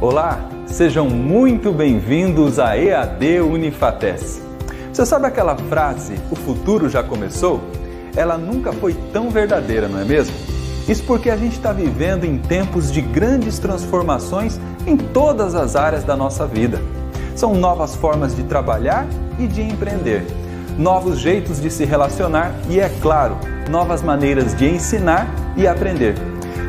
Olá, sejam muito bem-vindos à EAD Unifates. Você sabe aquela frase, o futuro já começou? Ela nunca foi tão verdadeira, não é mesmo? Isso porque a gente está vivendo em tempos de grandes transformações em todas as áreas da nossa vida. São novas formas de trabalhar e de empreender, novos jeitos de se relacionar e, é claro, novas maneiras de ensinar e aprender.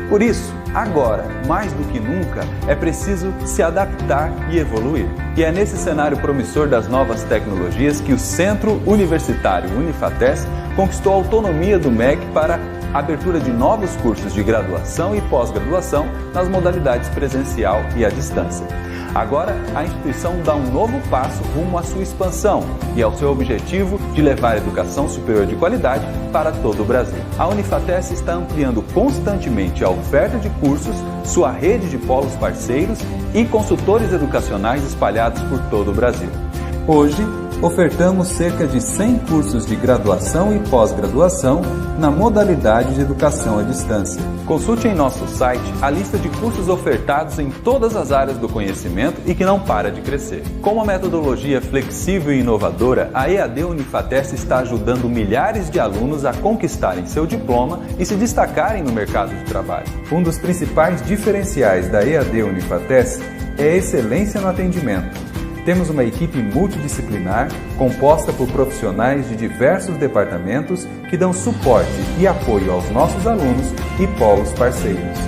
Por isso, agora, mais do que nunca, é preciso se adaptar e evoluir. E é nesse cenário promissor das novas tecnologias que o Centro Universitário Unifates conquistou a autonomia do MEC para a abertura de novos cursos de graduação e pós-graduação nas modalidades presencial e à distância. Agora, a instituição dá um novo passo rumo à sua expansão e ao seu objetivo de levar a educação superior de qualidade para todo o Brasil. A Unifates está ampliando constantemente a oferta de cursos, sua rede de polos parceiros e consultores educacionais espalhados por todo o Brasil. Hoje, ofertamos cerca de 100 cursos de graduação e pós-graduação na modalidade de educação à distância. Consulte em nosso site a lista de cursos ofertados em todas as áreas do conhecimento e que não para de crescer. Com uma metodologia flexível e inovadora, a EAD Unifates está ajudando milhares de alunos a conquistarem seu diploma e se destacarem no mercado de trabalho. Um dos principais diferenciais da EAD Unifates é a excelência no atendimento. Temos uma equipe multidisciplinar composta por profissionais de diversos departamentos que dão suporte e apoio aos nossos alunos e polos parceiros.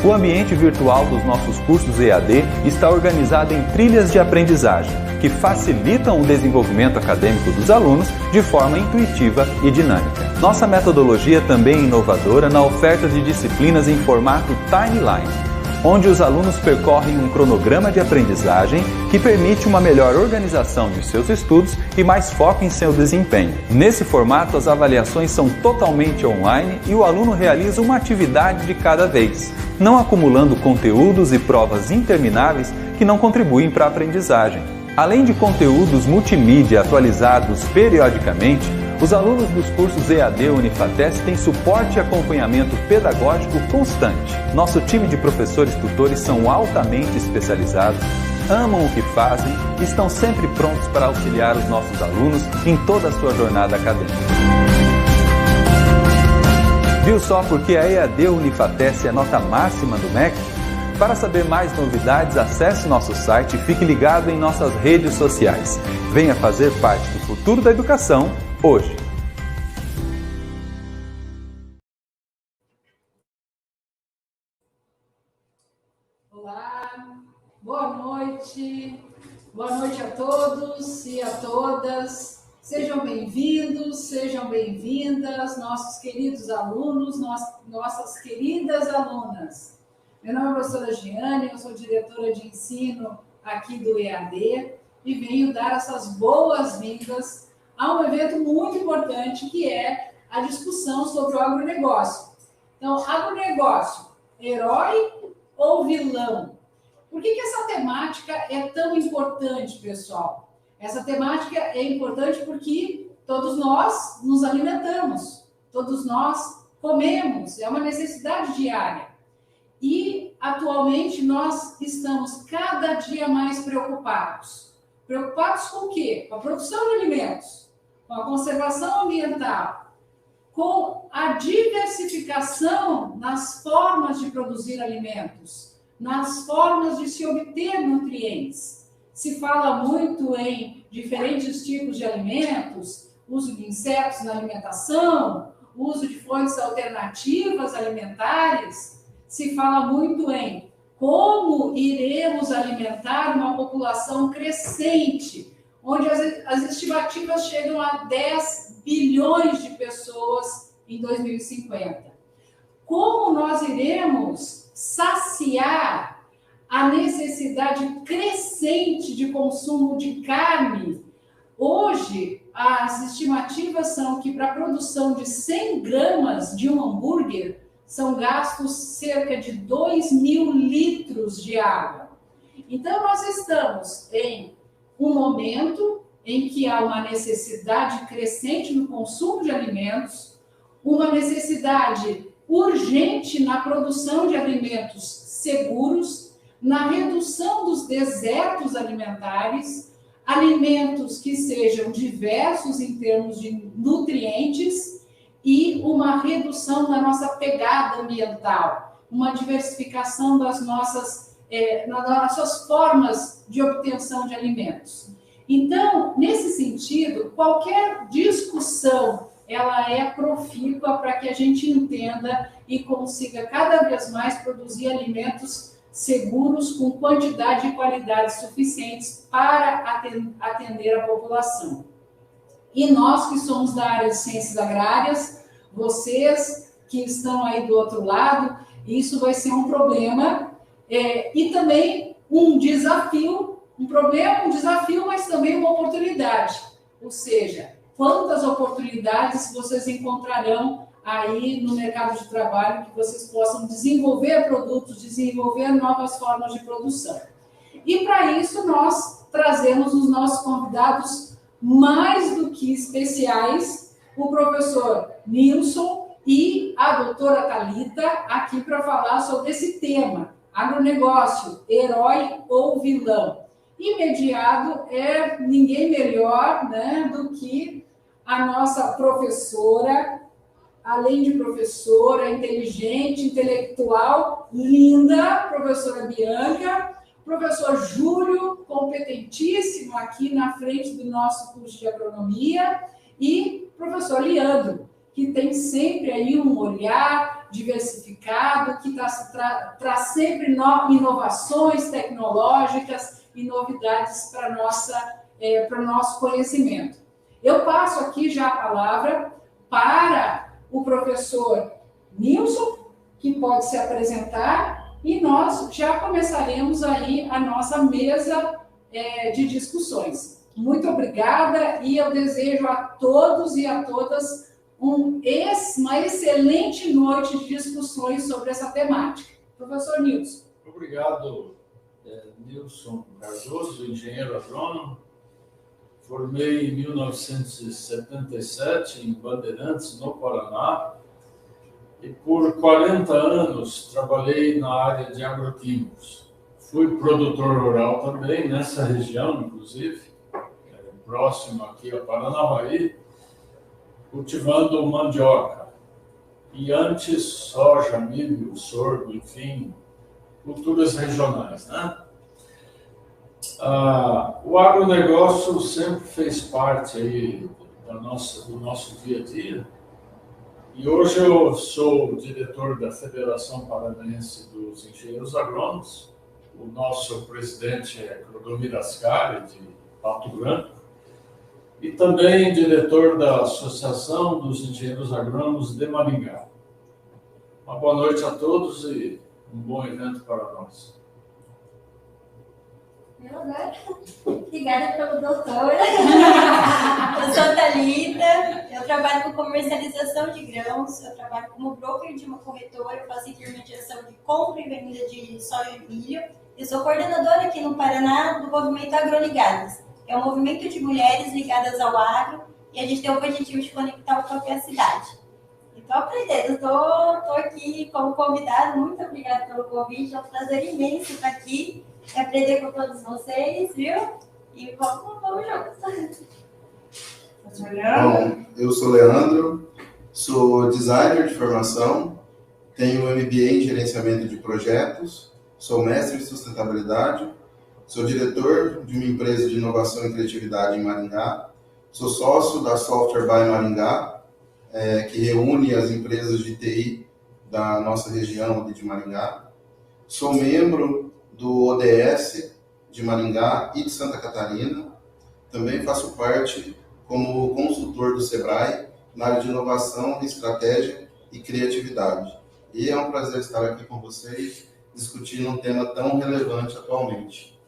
O ambiente virtual dos nossos cursos EAD está organizado em trilhas de aprendizagem, que facilitam o desenvolvimento acadêmico dos alunos de forma intuitiva e dinâmica. Nossa metodologia também é inovadora na oferta de disciplinas em formato timeline, onde os alunos percorrem um cronograma de aprendizagem que permite uma melhor organização de seus estudos e mais foco em seu desempenho. Nesse formato, as avaliações são totalmente online e o aluno realiza uma atividade de cada vez, não acumulando conteúdos e provas intermináveis que não contribuem para a aprendizagem. Além de conteúdos multimídia atualizados periodicamente, os alunos dos cursos EAD Unifates têm suporte e acompanhamento pedagógico constante. Nosso time de professores tutores são altamente especializados, amam o que fazem e estão sempre prontos para auxiliar os nossos alunos em toda a sua jornada acadêmica. Viu só porque a EAD Unifates é nota máxima do MEC? Para saber mais novidades, acesse nosso site e fique ligado em nossas redes sociais. Venha fazer parte do futuro da educação hoje. Olá, boa noite a todos e a todas. Sejam bem-vindos, sejam bem-vindas, nossos queridos alunos, nossas queridas alunas. Meu nome é a professora Giane, eu sou diretora de ensino aqui do EAD e venho dar essas boas-vindas a um evento muito importante que é a discussão sobre o agronegócio. Então, agronegócio, herói ou vilão? Por que essa temática é tão importante, pessoal? Essa temática é importante porque todos nós nos alimentamos, todos nós comemos, é uma necessidade diária. E, atualmente, nós estamos cada dia mais preocupados. Preocupados com o quê? Com a produção de alimentos, com a conservação ambiental, com a diversificação nas formas de produzir alimentos, nas formas de se obter nutrientes. Se fala muito em diferentes tipos de alimentos, uso de insetos na alimentação, uso de fontes alternativas alimentares. Se fala muito em como iremos alimentar uma população crescente, onde as estimativas chegam a 10 bilhões de pessoas em 2050. Como nós iremos saciar a necessidade crescente de consumo de carne? Hoje, as estimativas são que para a produção de 100 gramas de um hambúrguer, são gastos cerca de 2.000 litros de água. Então, nós estamos em um momento em que há uma necessidade crescente no consumo de alimentos, uma necessidade urgente na produção de alimentos seguros, na redução dos desertos alimentares, alimentos que sejam diversos em termos de nutrientes e uma redução da nossa pegada ambiental, uma diversificação das nossas formas de obtenção de alimentos. Então, nesse sentido, qualquer discussão ela é profícua para que a gente entenda e consiga cada vez mais produzir alimentos seguros com quantidade e qualidade suficientes para atender a população. E nós que somos da área de ciências agrárias, vocês que estão aí do outro lado, isso vai ser um problema e também um desafio, um problema, um desafio, mas também uma oportunidade. Ou seja, quantas oportunidades vocês encontrarão aí no mercado de trabalho que vocês possam desenvolver produtos, desenvolver novas formas de produção. E para isso nós trazemos os nossos convidados mais do que especiais, o professor Nilson e a doutora Thalita, aqui para falar sobre esse tema, agronegócio, herói ou vilão. E mediado é ninguém melhor, né, do que a nossa professora, além de professora, inteligente, intelectual, linda, professora Bianca, professor Júlio, competentíssimo aqui na frente do nosso curso de agronomia, e professor Leandro, que tem sempre aí um olhar diversificado, que traz sempre inovações tecnológicas e novidades para o nosso conhecimento. Eu passo aqui já a palavra para o professor Nilson, que pode se apresentar, e nós já começaremos aí a nossa mesa de discussões. Muito obrigada e eu desejo a todos e a todas uma excelente noite de discussões sobre essa temática. Professor Nilson. Obrigado, Nilson Cardoso, engenheiro agrônomo. Formei em 1977 em Bandeirantes, no Paraná, e por 40 anos trabalhei na área de agroquímicos. Fui produtor rural também, nessa região, inclusive, próximo aqui a Paranavaí, cultivando mandioca. E antes, soja, milho, sorgo, enfim, culturas regionais, né? O agronegócio sempre fez parte aí do nosso dia a dia. E hoje eu sou o diretor da Federação Paranaense dos Engenheiros Agrônomos. O nosso presidente é Clodomir Ascari, de Pato Branco. E também diretor da Associação dos Engenheiros Agrônomos de Maringá. Uma boa noite a todos e um bom evento para nós. Obrigada pelo doutor. Eu sou Thalita, eu trabalho com comercialização de grãos, eu trabalho como broker de uma corretora, eu faço intermediação de compra e venda de soja e milho. Eu sou coordenadora aqui no Paraná do movimento Agroligadas, que é um movimento de mulheres ligadas ao agro, e a gente tem o objetivo de conectar o próprio a cidade. Estou aprendendo, estou aqui como convidada, muito obrigada pelo convite, é um prazer imenso estar aqui e aprender com todos vocês, viu? E vamos juntos. Bom, eu sou Leandro, sou designer de formação, tenho MBA em gerenciamento de projetos, sou mestre em sustentabilidade, sou diretor de uma empresa de inovação e criatividade em Maringá, sou sócio da Software by Maringá, que reúne as empresas de TI da nossa região de Maringá. Sou membro do ODS de Maringá e de Santa Catarina. Também faço parte como consultor do SEBRAE na área de inovação, estratégia e criatividade. E é um prazer estar aqui com vocês, discutindo um tema tão relevante atualmente.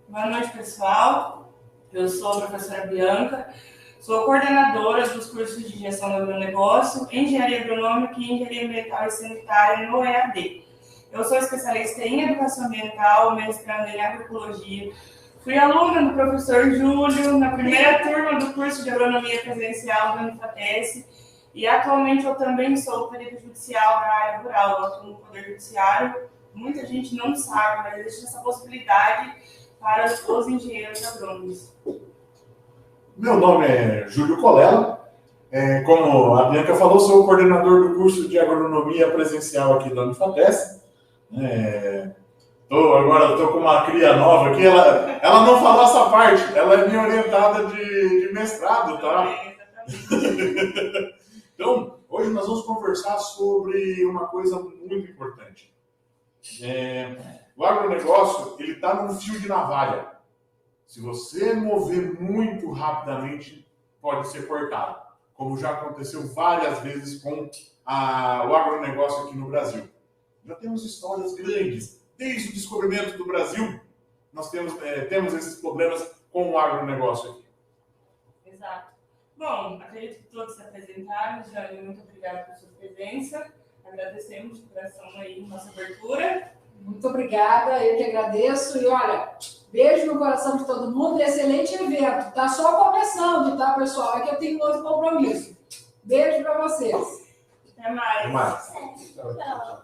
Boa noite, pessoal. Eu sou a professora Bianca, sou coordenadora dos cursos de gestão do agronegócio, engenharia agronômica e engenharia ambiental e sanitária no EAD. Eu sou especialista em educação ambiental, mestrando em agroecologia. Fui aluna do professor Júlio na primeira turma do curso de agronomia presencial da Unifatesc E atualmente eu também sou perito judicial na área rural, eu atuo no Poder Judiciário. Muita gente não sabe, mas existe essa possibilidade para os engenheiros agrônomos. Meu nome é Júlio Colela. Como a Bianca falou, sou o coordenador do curso de agronomia presencial aqui da Unifates. Agora estou com uma cria nova aqui, ela não falou essa parte, ela é minha orientada de mestrado, tá? Então, hoje nós vamos conversar sobre uma coisa muito importante. O agronegócio, ele está num fio de navalha. Se você mover muito rapidamente, pode ser cortado, como já aconteceu várias vezes com o agronegócio aqui no Brasil. Já temos histórias grandes. Desde o descobrimento do Brasil, nós temos esses problemas com o agronegócio aqui. Exato. Bom, acredito que todos se apresentaram. Jane, muito obrigada por sua presença. Agradecemos de coração aí nossa abertura. Muito obrigada, eu que agradeço. E olha, beijo no coração de todo mundo. Excelente evento. Tá só começando, tá, pessoal? É que eu tenho outro compromisso. Beijo para vocês. Até mais. Até mais. Então,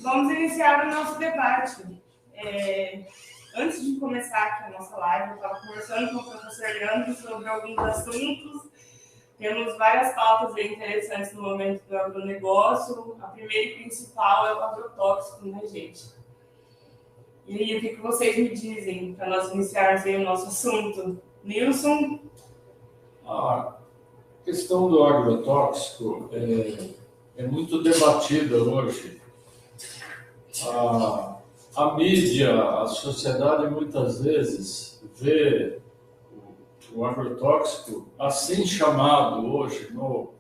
Vamos iniciar o nosso debate. Antes de começar aqui a nossa live, eu estava conversando com o professor Leandro sobre alguns assuntos. Temos várias pautas interessantes no momento do agronegócio. A primeira e principal é o agrotóxico, né, gente? E aí, o que vocês me dizem para nós iniciarmos aí o nosso assunto? Nilson? A questão do agrotóxico é muito debatida hoje. A mídia, a sociedade muitas vezes vê o agrotóxico assim chamado hoje no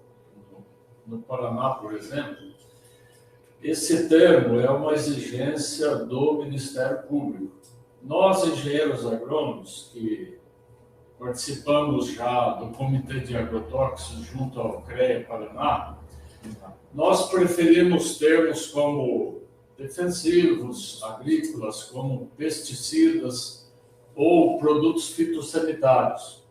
Paraná, por exemplo. Esse termo é uma exigência do Ministério Público. Nós, engenheiros agrônomos, que participamos já do Comitê de Agrotóxicos junto ao CREA Paraná, nós preferimos termos como defensivos agrícolas, como pesticidas ou produtos fitossanitários.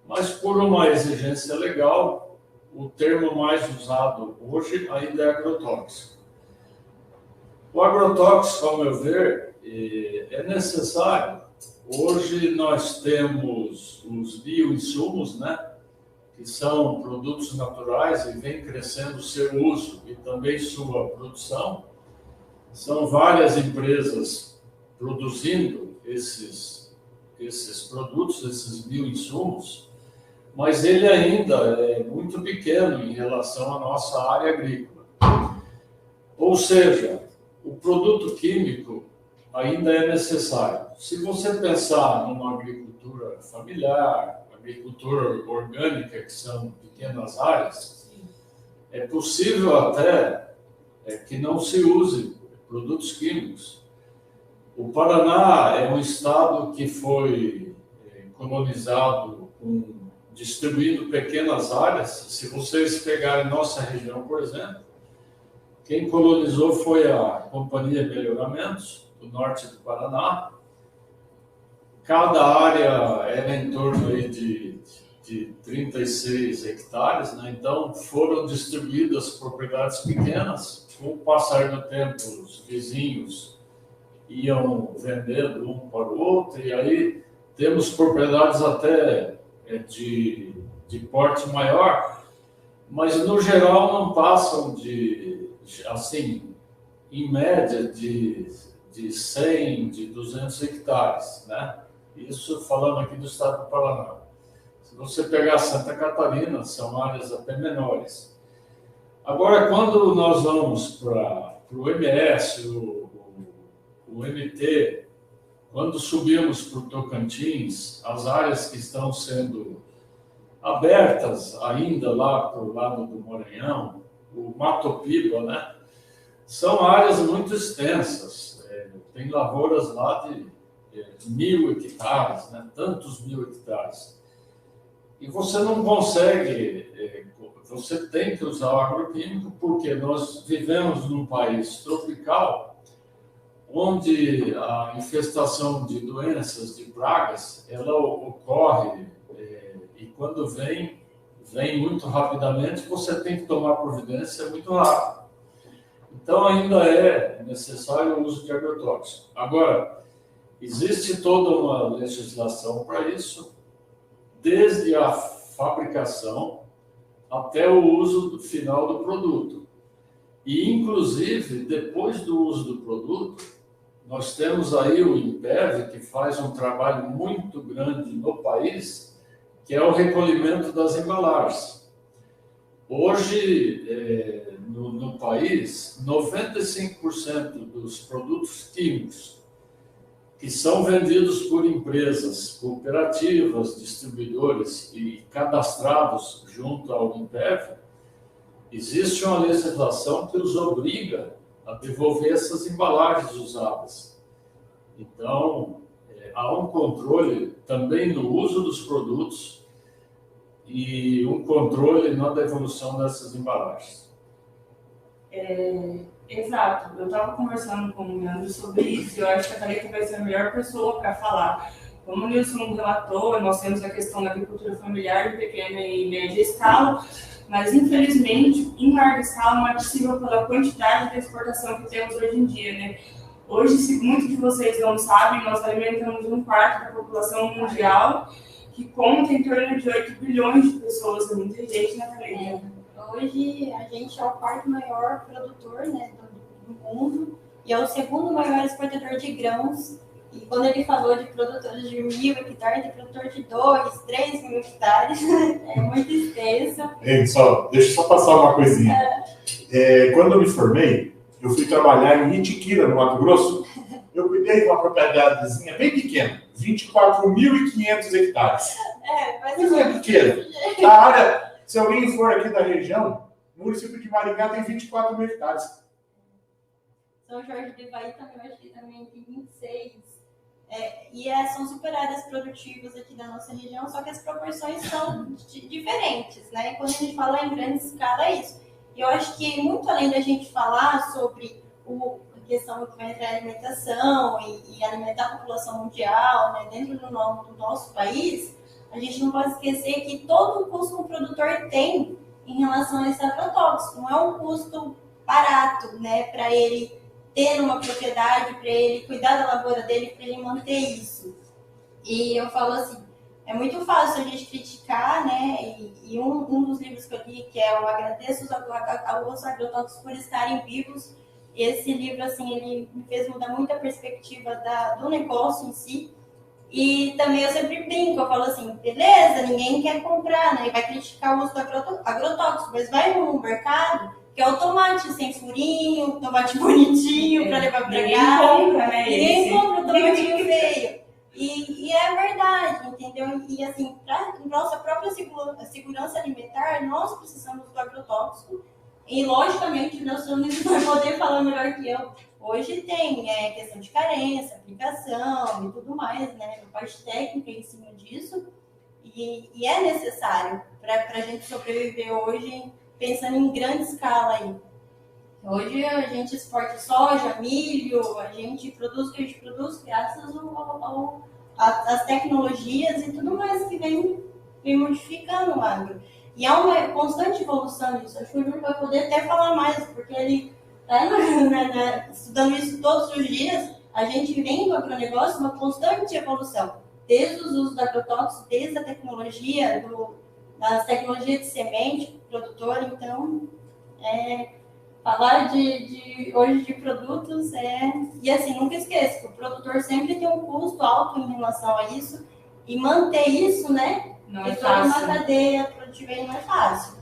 Mas por uma exigência legal, o termo mais usado hoje ainda é agrotóxico. O agrotóxico, ao meu ver, é necessário. Hoje nós temos os bioinsumos, né, que são produtos naturais e vem crescendo o seu uso e também sua produção. São várias empresas produzindo esses produtos, esses bioinsumos, mas ele ainda é muito pequeno em relação à nossa área agrícola. Ou seja, o produto químico ainda é necessário. Se você pensar numa agricultura familiar, agricultura orgânica, que são pequenas áreas, é possível até que não se use produtos químicos. O Paraná é um estado que foi colonizado distribuindo pequenas áreas. Se vocês pegarem nossa região, por exemplo, quem colonizou foi a Companhia Melhoramentos, do norte do Paraná. Cada área era em torno aí de 36 hectares, né? Então foram distribuídas propriedades pequenas. Com o passar do tempo, os vizinhos iam vendendo um para o outro, e aí temos propriedades até de porte maior, mas no geral não passam assim, em média, de 100, de 200 hectares, né? Isso falando aqui do estado do Paraná. Se você pegar Santa Catarina, são áreas até menores. Agora, quando nós vamos para o MS, o MT, quando subimos para o Tocantins, as áreas que estão sendo abertas ainda lá para o lado do Maranhão, o Mato Piba, né? São áreas muito extensas. Tem lavouras lá de 1.000 hectares, né? Tantos 1.000 hectares. E você não consegue, você tem que usar o agroquímico porque nós vivemos num país tropical onde a infestação de doenças, de pragas, ela ocorre e quando vem vem muito rapidamente, você tem que tomar providência muito rápido. Então, ainda é necessário o uso de agrotóxicos. Agora, existe toda uma legislação para isso, desde a fabricação até o uso final do produto. E, inclusive, depois do uso do produto, nós temos aí o INPEV, que faz um trabalho muito grande no país, que é o recolhimento das embalagens. Hoje, no país, 95% dos produtos químicos que são vendidos por empresas cooperativas, distribuidores e cadastrados junto ao INPEV, existe uma legislação que os obriga a devolver essas embalagens usadas. Então, há um controle também no uso dos produtos e um controle na devolução dessas embalagens. Exato. Eu estava conversando com o Leandro sobre isso e eu acho que a Thalita vai ser a melhor pessoa para falar. Como o Nilson relatou, nós temos a questão da agricultura familiar de pequena e média escala, mas, infelizmente, em larga escala não é possível pela quantidade de exportação que temos hoje em dia, né? Hoje, se muitos de vocês não sabem, nós alimentamos 1/4 da população mundial, que conta em torno de 8 bilhões de pessoas, muita gente na Thalita. Hoje, a gente é o 4º maior produtor, né, do mundo e é o 2º maior exportador de grãos. E quando ele falou de produtores de 1.000 hectares, tem produtor de 2, 3 mil hectares, é muito extenso. Deixa eu só passar uma coisinha. Quando eu me formei, eu fui trabalhar em Itiquira, no Mato Grosso. Eu cuidei de uma propriedadezinha bem pequena, 24.500 hectares. Mas não é pequeno. A área, se alguém for aqui da região, no município de Maringá tem 24 mil hectares. São Jorge do Ivaí também, eu acho que também tem 26. São super áreas produtivas aqui da nossa região, só que as proporções são diferentes, né? Quando a gente fala em grande escala, é isso. E eu acho que muito além da gente falar sobre a questão que vai entrar a alimentação e alimentar a população mundial, né, dentro do nosso país, a gente não pode esquecer que todo o custo que o produtor tem em relação a esse agrotóxico não é um custo barato, né, para ele ter uma propriedade, para ele cuidar da lavoura dele, para ele manter isso. E eu falo assim, é muito fácil a gente criticar, né? E um dos livros que eu li, que é o Agradeço aos Agrotóxicos por Estarem Vivos, esse livro, assim, ele me fez mudar muito a perspectiva do negócio em si. E também eu sempre brinco, eu falo assim, beleza, ninguém quer comprar, né? Vai criticar o uso do agrotóxico, mas vai no mercado, que é o tomate sem furinho, tomate bonitinho para levar para casa. Compra, né? Ninguém compra o tomatinho feio. E é verdade, entendeu? E assim, para nossa própria segurança alimentar, nós precisamos do agrotóxico. E logicamente o Nelson vai poder falar melhor que eu. Hoje tem questão de carência, aplicação e tudo mais, né? A parte técnica em cima disso. E é necessário para a gente sobreviver hoje, pensando em grande escala aí. Hoje a gente exporta soja, milho, a gente produz o que a gente produz graças às tecnologias e tudo mais que vem modificando o agro. E é uma constante evolução disso. Acho que o Júlio vai poder até falar mais, porque ele está estudando isso todos os dias. A gente vem do agronegócio uma constante evolução, desde os usos do agrotóxico, desde a tecnologia, das tecnologias de semente, produtor. Então, falar hoje de produtos E assim, nunca esqueça que o produtor sempre tem um custo alto em relação a isso, e manter isso, né? Não é fácil. Uma cadeia produtiva não é fácil.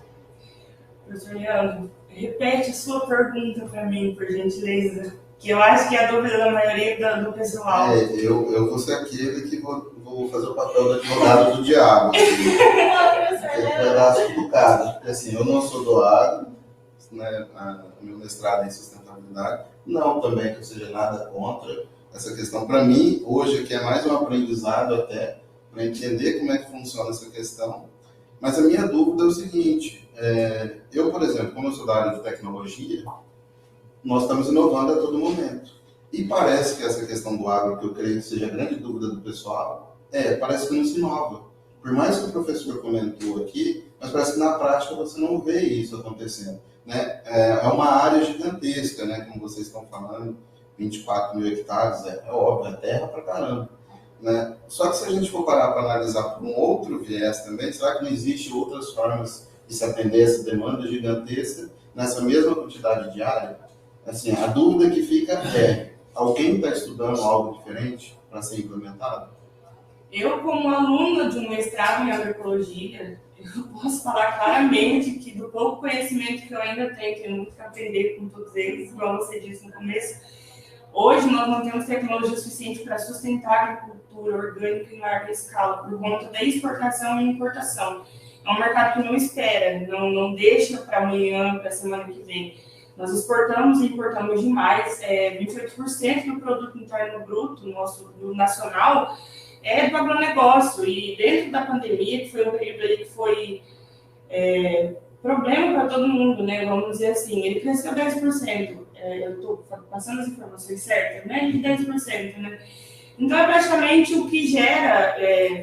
Professor Leandro, repete a sua pergunta para mim, por gentileza, que eu acho que é a dúvida da maioria do pessoal. Eu vou ser aquele que vou fazer o papel do advogado do diabo. Um pedaço do cara. Porque assim, eu não sou do agro, né, meu mestrado em sustentabilidade, não também que eu seja nada contra essa questão. Para mim, hoje aqui é mais um aprendizado até, para entender como é que funciona essa questão. Mas a minha dúvida é o seguinte, eu, por exemplo, como eu sou da área de tecnologia, nós estamos inovando a todo momento. E parece que essa questão do agro, que eu creio que seja a grande dúvida do pessoal, parece que não se inova. Por mais que o professor comentou aqui, mas parece que na prática você não vê isso acontecendo, né? É uma área gigantesca, né? Como vocês estão falando, 24 mil hectares, é óbvio, é terra pra caramba, né? Só que se a gente for parar para analisar por um outro viés também, será que não existe outras formas de se atender essa demanda gigantesca nessa mesma quantidade de área? Assim, a dúvida que fica é, alguém está estudando algo diferente para ser implementado? Eu, como aluna de um mestrado em agroecologia, eu posso falar claramente que do pouco conhecimento que eu ainda tenho, que eu nunca que aprender com todos eles, igual você disse no começo, hoje nós não temos tecnologia suficiente para sustentar a agricultura orgânica em larga escala, por conta da exportação e importação. É um mercado que não espera, não deixa para amanhã, para a semana que vem. Nós exportamos e importamos demais, 28% do produto interno bruto nosso, do nacional, é do agronegócio. E dentro da pandemia, que foi um período aí que foi problema para todo mundo, né? Vamos dizer assim, ele cresceu 10%. Eu estou passando as informações certas, né? De 10%, né? Então, é praticamente o que gera,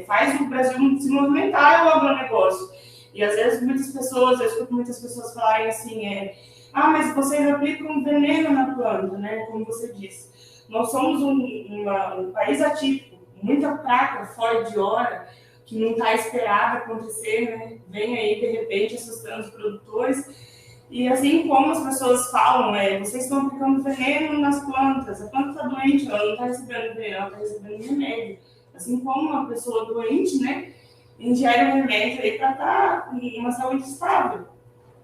faz o Brasil se movimentar, é o agronegócio. E às vezes eu escuto muitas pessoas falarem assim, mas vocês aplicam veneno na planta, né? Como você disse. Nós somos um país atípico, muita praga fora de hora, que não está esperada acontecer, né? Vem aí, de repente, assustando os produtores. E assim como as pessoas falam, vocês estão aplicando veneno nas plantas, a planta está doente, ela não está recebendo veneno, ela está recebendo remédio. Assim como uma pessoa doente, né, ingere um remédio aí para estar com uma saúde estável.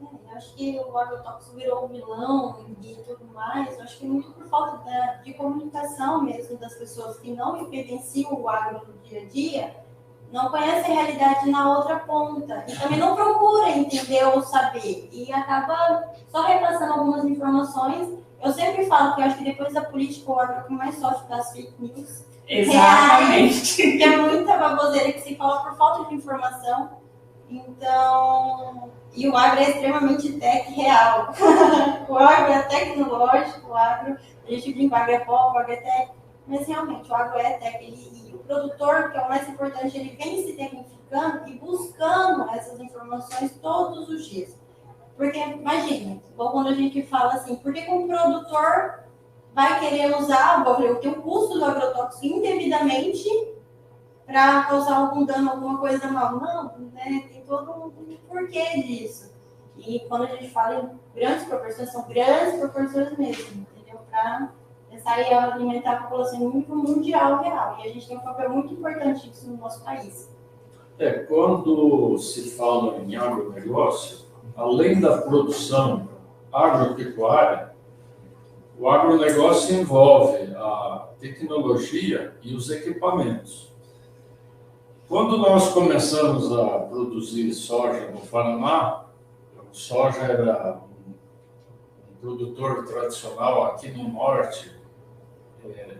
Eu acho que o agrotóxico virou um vilão e tudo mais, eu acho que muito por falta de comunicação mesmo das pessoas que não vivenciam o agro no dia a dia, não conhecem a realidade na outra ponta e também não procura entender ou saber e acaba só repassando algumas informações. Eu sempre falo que eu acho que depois da política o agro que mais sofre das fake news. Exatamente. Que é muita baboseira que se fala por falta de informação. Então, e o agro é extremamente tech real. O agro é tecnológico, o agro, a gente brinca, o agro é pop, o agro é tech, mas realmente o agro é tech. E o produtor, que é o mais importante, ele vem se tecnificando e buscando essas informações todos os dias. Porque, imagina, quando a gente fala assim, por que um produtor vai querer usar, tem o custo do agrotóxico indevidamente para causar algum dano, alguma coisa mal? Não, né? Tem todo um porquê disso. E quando a gente fala em grandes proporções, são grandes proporções mesmo, entendeu? Para pensar em alimentar a população em nível mundial real. E a gente tem um papel muito importante nisso no nosso país. Quando se fala em agronegócio, além da produção agropecuária, o agronegócio envolve a tecnologia e os equipamentos. Quando nós começamos a produzir soja no Paraná, o soja era um produtor tradicional aqui no norte,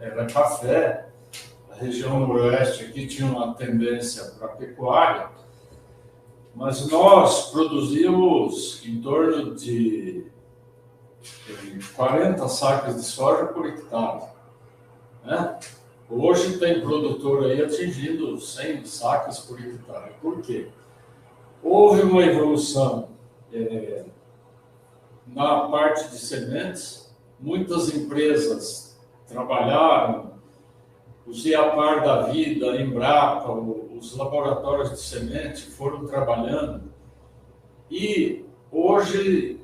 era café. A região noroeste aqui tinha uma tendência para a pecuária, mas nós produzimos em torno de 40 sacas de soja por hectare, né? Hoje tem produtor aí atingindo 100 sacas por hectare. Por quê? Houve uma evolução na parte de sementes. Muitas empresas trabalharam, os IAPAR da vida, a Embrapa, os laboratórios de semente foram trabalhando. E hoje,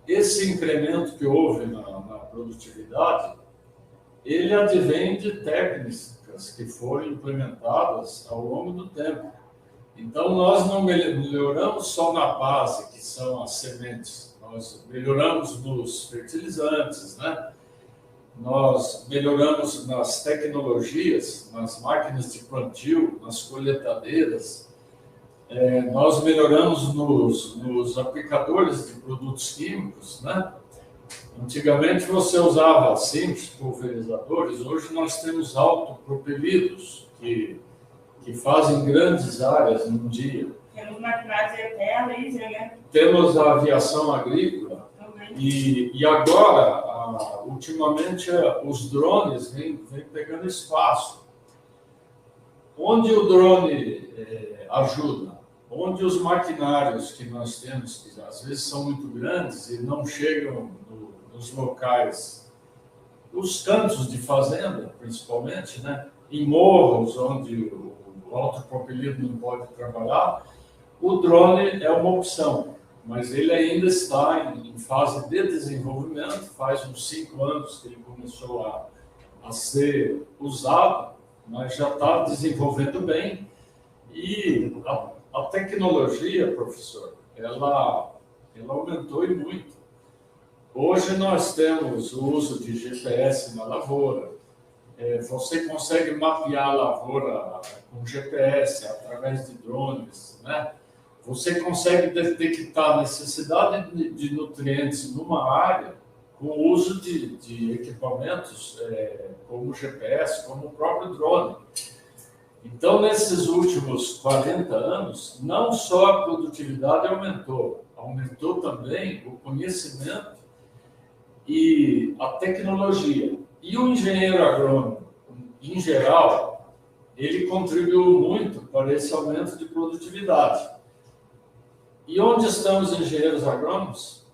esse incremento que houve na produtividade, ele advém de técnicas que foram implementadas ao longo do tempo. Então, nós não melhoramos só na base, que são as sementes. Nós melhoramos nos fertilizantes, né? Nós melhoramos nas tecnologias, nas máquinas de plantio, nas colheitadeiras. Nós melhoramos nos aplicadores de produtos químicos, né? Antigamente você usava simples pulverizadores, hoje nós temos autopropelidos que fazem grandes áreas num dia. Temos maquinários até a laser, né? Temos a aviação agrícola e agora, ultimamente, os drones vêm pegando espaço. Onde o drone ajuda? onde os maquinários que nós temos, que às vezes são muito grandes e não chegam nos locais, os cantos de fazenda, principalmente, né? Em morros, onde o autopropelido não pode trabalhar, o drone é uma opção, mas ele ainda está em fase de desenvolvimento, faz uns 5 anos que ele começou a ser usado, mas já está desenvolvendo bem. E a tecnologia, professor, ela aumentou e muito. Hoje nós temos o uso de GPS na lavoura. Você consegue mapear a lavoura com GPS, através de drones, né? Você consegue detectar a necessidade de nutrientes numa área com o uso de equipamentos como o GPS, como o próprio drone. Então, nesses últimos 40 anos, não só a produtividade aumentou também o conhecimento e a tecnologia. E o engenheiro agrônomo, em geral, ele contribuiu muito para esse aumento de produtividade. E onde estão os engenheiros agrônomos?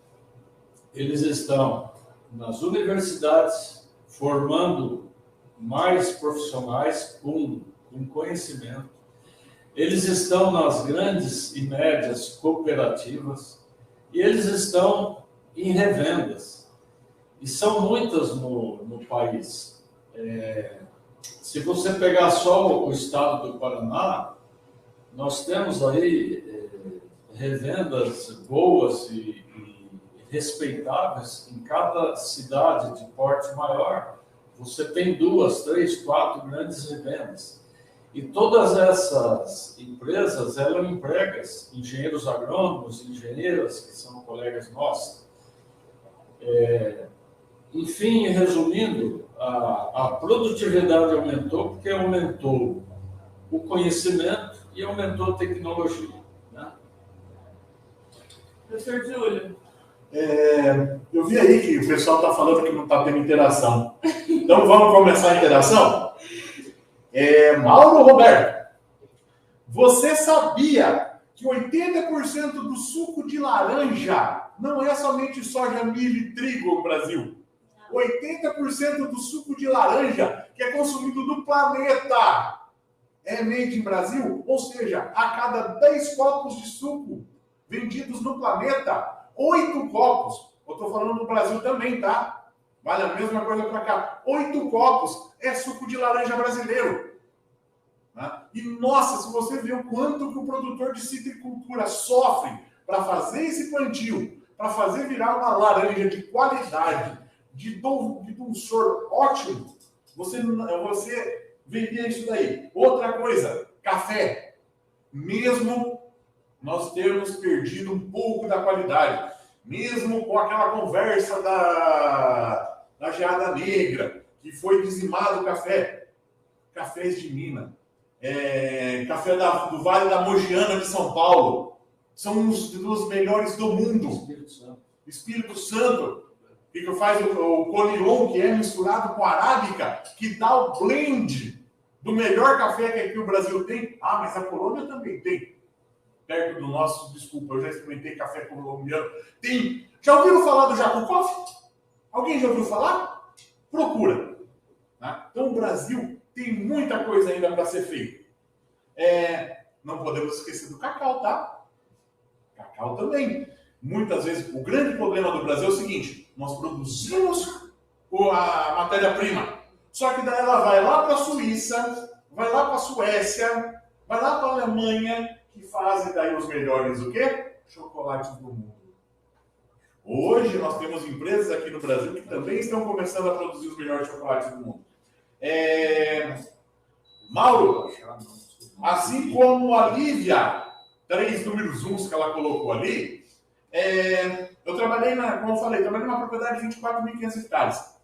Eles estão nas universidades, formando mais profissionais com conhecimento. Eles estão nas grandes e médias cooperativas e eles estão em revendas. E são muitas no país. Se você pegar só o estado do Paraná, nós temos aí revendas boas e respeitáveis em cada cidade de porte maior. Você tem 2, 3, 4 grandes revendas. E todas essas empresas, elas empregam engenheiros agrônomos, engenheiras, que são colegas nossos. Enfim, resumindo, a produtividade aumentou porque aumentou o conhecimento e aumentou a tecnologia. Né? Professor Júlio. Eu vi aí que o pessoal está falando que não está tendo interação. Então vamos começar a interação? Mauro Roberto, você sabia que 80% do suco de laranja não é somente soja, milho e trigo no Brasil? 80% do suco de laranja que é consumido no planeta é made in Brasil, ou seja, a cada 10 copos de suco vendidos no planeta, 8 copos, eu estou falando no Brasil também, tá? Vale a mesma coisa para cá. 8 copos é suco de laranja brasileiro. Né? E, nossa, se você vê o quanto que o produtor de citricultura sofre para fazer esse plantio, para fazer virar uma laranja de qualidade, de dulçor ótimo, você veria isso daí. Outra coisa, café. Mesmo nós termos perdido um pouco da qualidade, mesmo com aquela conversa da geada negra, que foi dizimado o café, cafés de Minas, café do Vale da Mogiana de São Paulo, são dos melhores do mundo. Espírito Santo, que faz o conilon, que é misturado com arábica, que dá o blend do melhor café que aqui o Brasil tem. Ah, mas a Colômbia também tem. Perto do nosso, desculpa, eu já experimentei café colombiano. Tem. Já ouviram falar do Jacu Coffee? Alguém já ouviu falar? Procura. Tá? Então o Brasil tem muita coisa ainda para ser feita. Não podemos esquecer do cacau, tá? Cacau também. Muitas vezes, o grande problema do Brasil é o seguinte: nós produzimos a matéria-prima, só que daí ela vai lá para a Suíça, vai lá para a Suécia, vai lá para a Alemanha, que fazem daí os melhores o quê? Chocolates do mundo. Hoje nós temos empresas aqui no Brasil que também estão começando a produzir os melhores chocolates do mundo. Mauro, assim como a Lívia, 3 números 1 que ela colocou ali, eu trabalhei, como eu falei, trabalhei numa propriedade de 24.500 hectares.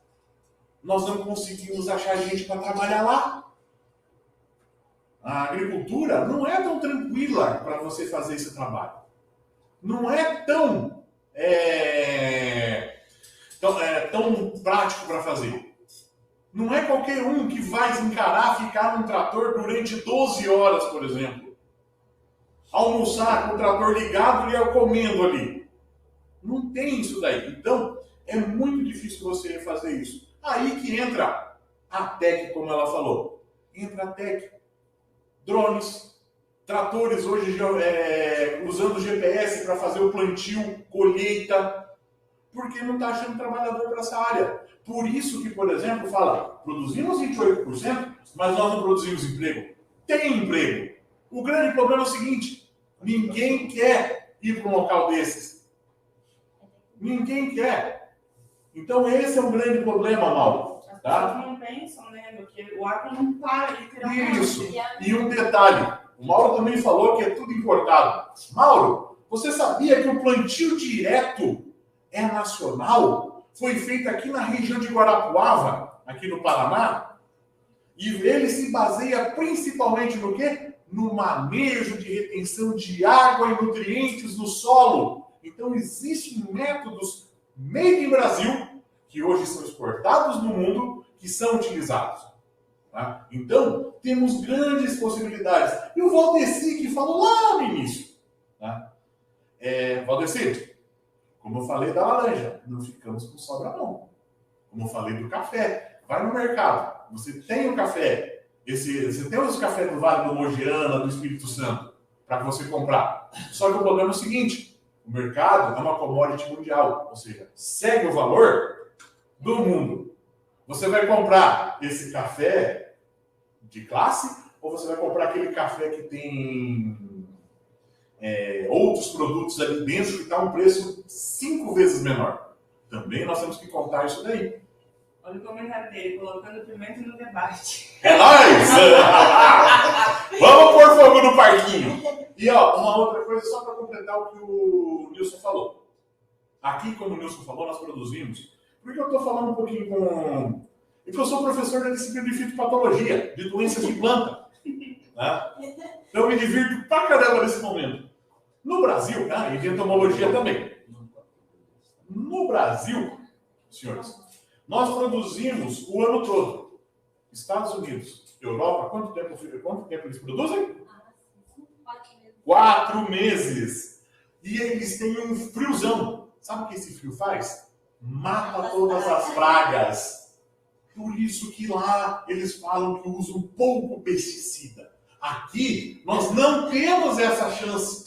Nós não conseguimos achar gente para trabalhar lá. A agricultura não é tão tranquila para você fazer esse trabalho. Não é tão prático para fazer. Não é qualquer um que vai encarar ficar num trator durante 12 horas, por exemplo. almoçar com o trator ligado e eu comendo ali. Não tem isso daí. Então, é muito difícil você fazer isso. Aí que entra a tech, como ela falou. Entra a tech. Drones, tratores hoje usando GPS para fazer o plantio, colheita, porque não está achando trabalhador para essa área. Por isso que, por exemplo, fala, produzimos 28%, mas nós não produzimos emprego. Tem emprego. O grande problema é o seguinte, ninguém quer ir para um local desses. Ninguém quer. Então esse é um grande problema, Mauro. As Tá? pessoas não pensam, né? Porque o agro não para, literalmente. Isso. E um detalhe, o Mauro também falou que é tudo importado. Mauro, você sabia que o plantio direto é nacional? Foi feito aqui na região de Guarapuava, aqui no Paraná. E ele se baseia principalmente no quê? No manejo de retenção de água e nutrientes no solo. Então existem métodos made in Brasil, que hoje são exportados no mundo, que são utilizados. Tá? Então, temos grandes possibilidades. E o Valdeci, que falou lá no início. Tá? Valdeci, como eu falei da laranja, não ficamos com sobra não. Como eu falei do café, vai no mercado, você tem o café, você tem os cafés do Vale do Mogiana, do Espírito Santo, para você comprar. Só que o problema é o seguinte, o mercado é uma commodity mundial, ou seja, segue o valor do mundo. Você vai comprar esse café de classe ou você vai comprar aquele café que tem outros produtos ali dentro que está um preço 5 vezes menor? Também nós temos que contar isso daí. Olha o comentário dele, colocando pimenta no debate. É nóis! Vamos pôr fogo no parquinho. E ó, uma outra coisa só para completar o que o Nilson falou. Aqui, como o Nilson falou, nós produzimos. Por que eu estou falando um pouquinho com... Porque eu sou professor da disciplina de fitopatologia, de doenças de planta. Né? Então eu me divirto pra caramba nesse momento. No Brasil, e de entomologia também. No Brasil, senhores, nós produzimos o ano todo. Estados Unidos, Europa, quanto tempo eles produzem? 4 meses. E eles têm um friozão. Sabe o que esse frio faz? Mata todas as pragas. Por isso que lá eles falam que usam pouco pesticida. Aqui, nós não temos essa chance.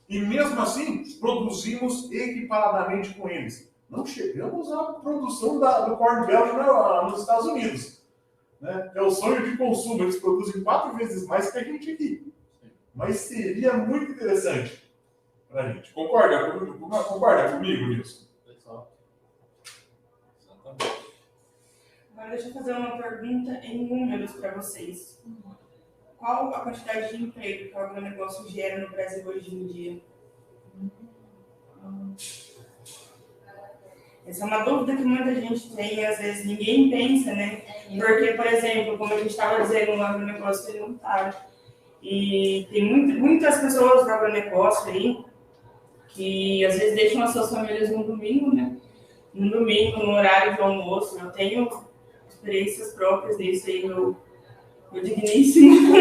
E mesmo assim, produzimos equiparadamente com eles. Não chegamos à produção do Corn Belt nos Estados Unidos. Né? É o sonho de consumo. Eles produzem 4 vezes mais que a gente aqui. Mas seria muito interessante para a gente. Concorda comigo, Nilson? Agora deixa eu fazer uma pergunta em números para vocês. Qual a quantidade de emprego que o agronegócio gera no Brasil hoje em dia? Essa é uma dúvida que muita gente tem e às vezes ninguém pensa, né? Porque, por exemplo, como a gente estava dizendo, o agronegócio ele não está. E tem muitas pessoas do agronegócio aí que às vezes deixam as suas famílias no domingo, né? No domingo, no horário do almoço. Eu tenho experiências próprias disso aí, meu digníssimo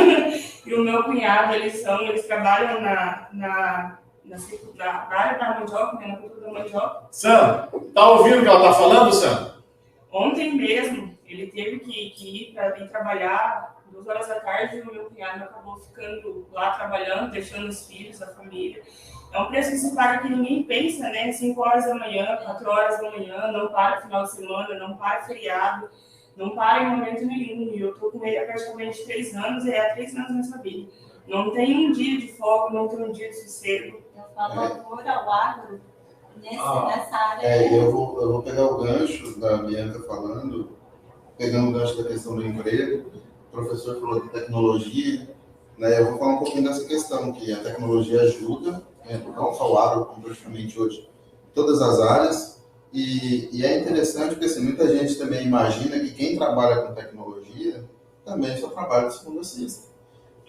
e o meu cunhado, eles trabalham na área da mandioca, né, na cultura da mandioca. Sam, tá ouvindo o que ela tá falando, Sam? Ontem mesmo, ele teve que ir para ir trabalhar 2 horas da tarde e o meu cunhado acabou ficando lá trabalhando, deixando os filhos, a família. É um preço que se paga que ninguém pensa, né? 5 horas da manhã, 4 horas da manhã, não para final de semana, não para feriado, não para em momento nenhum. E eu estou com ele há praticamente 3 anos e há 3 anos nessa vida. Não tem um dia de folga, não tem um dia de sossego. Eu falo amor ao agro nessa área. Eu vou pegar o gancho da Bianca falando, pegando o gancho da questão do emprego. O professor falou de tecnologia, né? Eu vou falar um pouquinho dessa questão, que a tecnologia ajuda, não só o agro, como praticamente hoje, todas as áreas. E é interessante porque assim, muita gente também imagina que quem trabalha com tecnologia também só trabalha de segunda a sexta.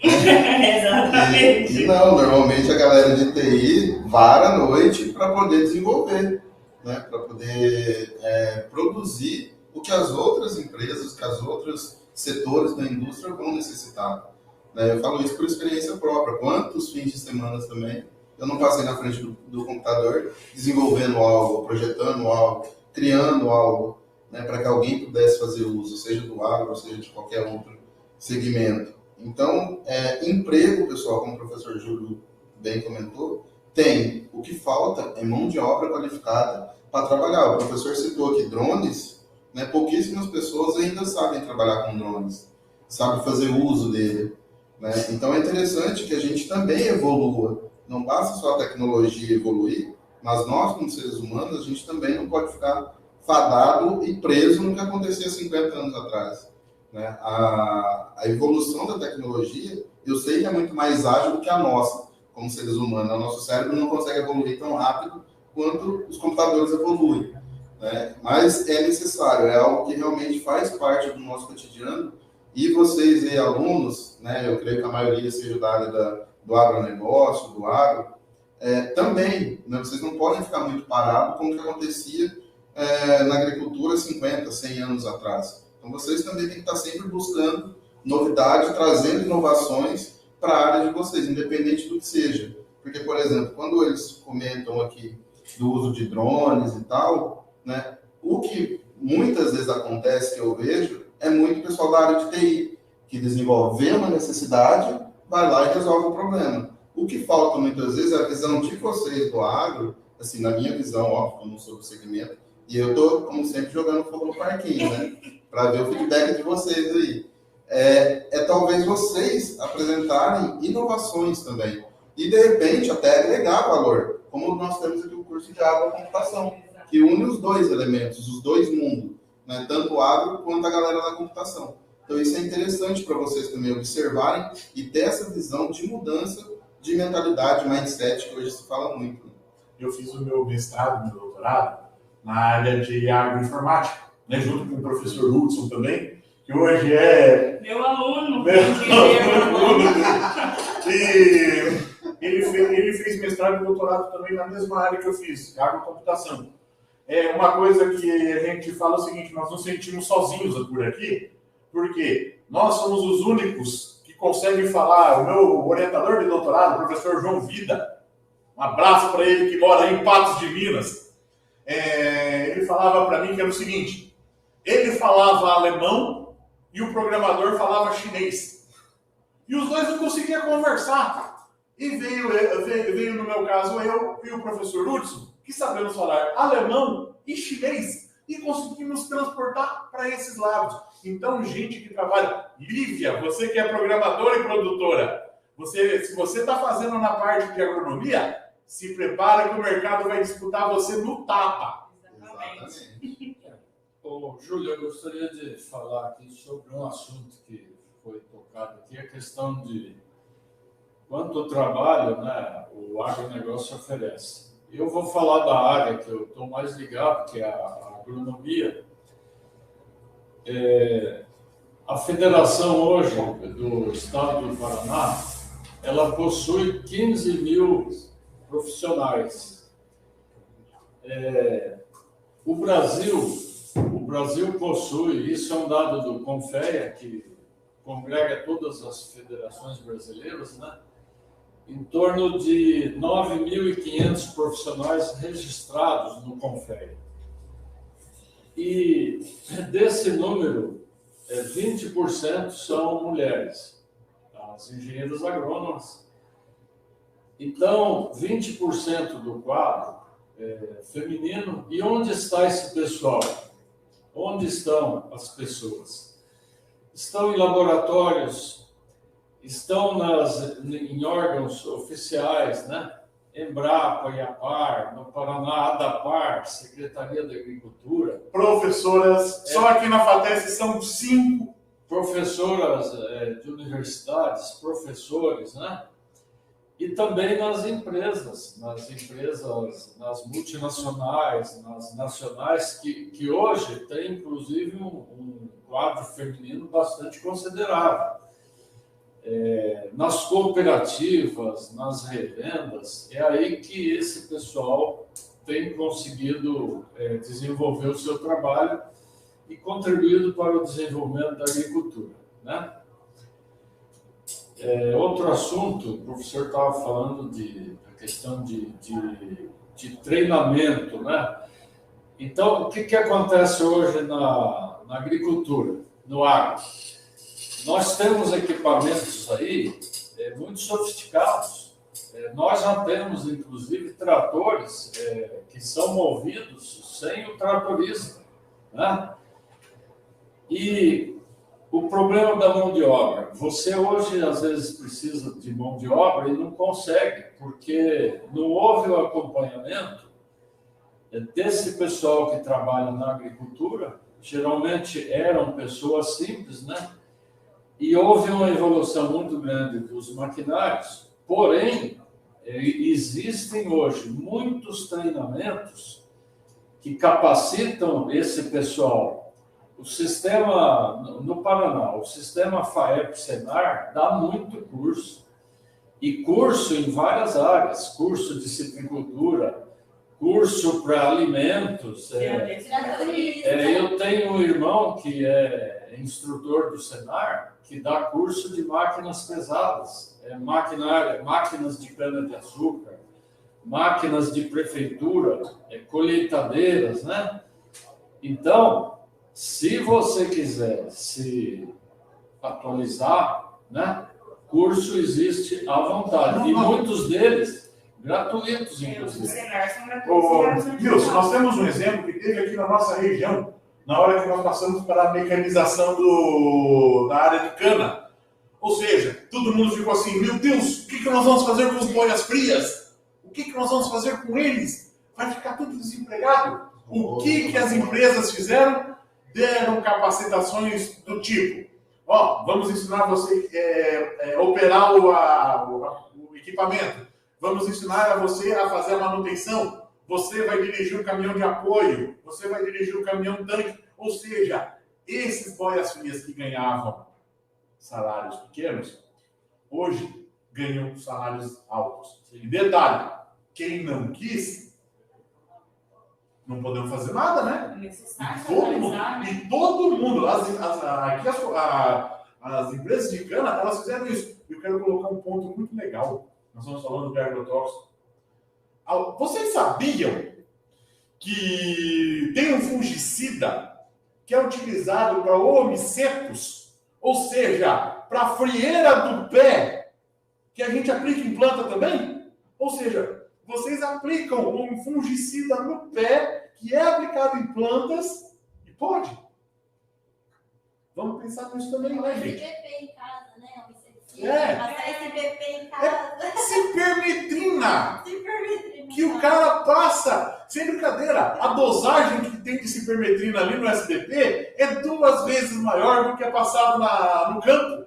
Exatamente. E não, normalmente a galera de TI vara à noite para poder desenvolver, né? Para poder produzir o que as outras empresas, que os outros setores da indústria vão necessitar. né? Eu falo isso por experiência própria. Quantos fins de semana também eu não passei na frente do computador desenvolvendo algo, projetando algo, criando algo, né, para que alguém pudesse fazer uso, seja do agro, seja de qualquer outro segmento. Então, emprego, pessoal, como o professor Júlio bem comentou, tem. O que falta é mão de obra qualificada para trabalhar. O professor citou aqui drones, né, pouquíssimas pessoas ainda sabem trabalhar com drones, sabem fazer uso dele, né? Então é interessante que a gente também evolua. Não basta só a tecnologia evoluir, mas nós, como seres humanos, a gente também não pode ficar fadado e preso no que acontecia 50 anos atrás, né? A evolução da tecnologia, eu sei que é muito mais ágil do que a nossa, como seres humanos. O nosso cérebro não consegue evoluir tão rápido quanto os computadores evoluem, né? Mas é necessário, é algo que realmente faz parte do nosso cotidiano. E vocês aí, alunos, né, eu creio que a maioria seja da área do agronegócio, do agro, também, né, vocês não podem ficar muito parados como que acontecia na agricultura 50, 100 anos atrás. Então vocês também têm que estar sempre buscando novidade, trazendo inovações para a área de vocês, independente do que seja. Porque, por exemplo, quando eles comentam aqui do uso de drones e tal, né, o que muitas vezes acontece, que eu vejo, é muito pessoal da área de TI, que desenvolve uma necessidade, vai lá e resolve o problema. O que falta muitas vezes é a visão de vocês do agro, assim, na minha visão, óbvio, como sou do segmento, e eu estou, como sempre, jogando fogo no parquinho, né, para ver o feedback de vocês aí. Talvez vocês apresentarem inovações também, e de repente até agregar valor, como nós temos aqui o curso de agrocomputação, que une os dois elementos, os dois mundos, né? Tanto o agro quanto a galera da computação. Então isso é interessante para vocês também observarem e ter essa visão de mudança de mentalidade, mindset, que hoje se fala muito. Eu fiz o meu mestrado, meu doutorado, na área de agroinformática, né? Junto com o professor Hudson também, que hoje é... Meu aluno. E ele fez mestrado e doutorado também na mesma área que eu fiz, agrocomputação. Uma coisa que a gente fala é o seguinte: nós nos sentimos sozinhos por aqui, porque nós somos os únicos que conseguem falar. O meu orientador de doutorado, o professor João Vida, um abraço para ele, que mora em Patos de Minas, ele falava para mim que era o seguinte: ele falava alemão e o programador falava chinês. E os dois não conseguiam conversar. E veio no meu caso, eu e o professor Hudson, que sabemos falar alemão e chinês e conseguimos transportar para esses lados. Então, gente que trabalha... Lívia, você que é programadora e produtora, se você está fazendo na parte de agronomia, se prepara que o mercado vai disputar você no tapa. Exatamente. Júlio, eu gostaria de falar aqui sobre um assunto que foi tocado aqui, a questão de quanto trabalho, né, o agronegócio oferece. Eu vou falar da área que eu estou mais ligado, que é a agronomia. A federação hoje do estado do Paraná, ela possui 15 mil profissionais. O Brasil possui, isso é um dado do CONFEA, que congrega todas as federações brasileiras, né? Em torno de 9.500 profissionais registrados no CONFEA. E desse número, 20% são mulheres, as engenheiras agrônomas. Então, 20% do quadro é feminino. E onde está esse pessoal? Onde estão as pessoas? Estão em laboratórios, estão em órgãos oficiais, né? Embrapa, IAPAR, no Paraná, ADAPAR, Secretaria da Agricultura. Professoras, só aqui na FATESC são 5. Professoras de universidades, professores, né? E também nas empresas, nas multinacionais, nas nacionais, que hoje tem, inclusive, um quadro feminino bastante considerável. Nas cooperativas, nas revendas, é aí que esse pessoal tem conseguido desenvolver o seu trabalho e contribuído para o desenvolvimento da agricultura, né? Outro assunto, o professor estava falando da questão de treinamento, né? Então, o que acontece hoje na agricultura, no agro? Nós temos equipamentos aí muito sofisticados. Nós já temos, inclusive, tratores que são movidos sem o tratorista, né? E o problema da mão de obra. Você hoje, às vezes, precisa de mão de obra e não consegue, porque não houve o acompanhamento desse pessoal que trabalha na agricultura. Geralmente eram pessoas simples, né? E houve uma evolução muito grande dos maquinários. Porém, existem hoje muitos treinamentos que capacitam esse pessoal. O sistema, no Paraná, o sistema FAEP-SENAR dá muito curso. E curso em várias áreas. Curso de citricultura, curso para alimentos. Eu tenho um irmão que é instrutor do SENAR, que dá curso de máquinas pesadas. Máquinas de cana-de-açúcar, máquinas de prefeitura, colheitadeiras, né? Então, se você quiser se atualizar, né, curso existe à vontade. E muitos deles gratuitos, inclusive. Wilson, nós temos um exemplo que teve aqui na nossa região, na hora que nós passamos para a mecanização da área de cana. Ou seja, todo mundo ficou assim, meu Deus, o que nós vamos fazer com os boias frias? O que nós vamos fazer com eles? Vai ficar tudo desempregado? O que as empresas fizeram? Deram capacitações do tipo, vamos ensinar você a operar o equipamento, vamos ensinar a você a fazer a manutenção, você vai dirigir o caminhão de apoio, você vai dirigir o caminhão tanque, ou seja, esses boias frias que ganhavam salários pequenos, hoje ganham salários altos. E detalhe, quem não quis, não podemos fazer nada, né? E todo mundo, aqui as empresas de cana, elas fizeram isso. Eu quero colocar um ponto muito legal. Nós estamos falando de agrotóxico. Vocês sabiam que tem um fungicida que é utilizado para homicetos, ou seja, para a frieira do pé, que a gente aplica em planta também? Ou seja, vocês aplicam um fungicida no pé que é aplicado em plantas e pode. Vamos pensar nisso também, né, gente? SBP em casa, né? Passar SBP em casa. Cipermetrina! Que o cara passa, sem brincadeira, a dosagem que tem de cipermetrina ali no SBP é 2 vezes maior do que é passado no campo.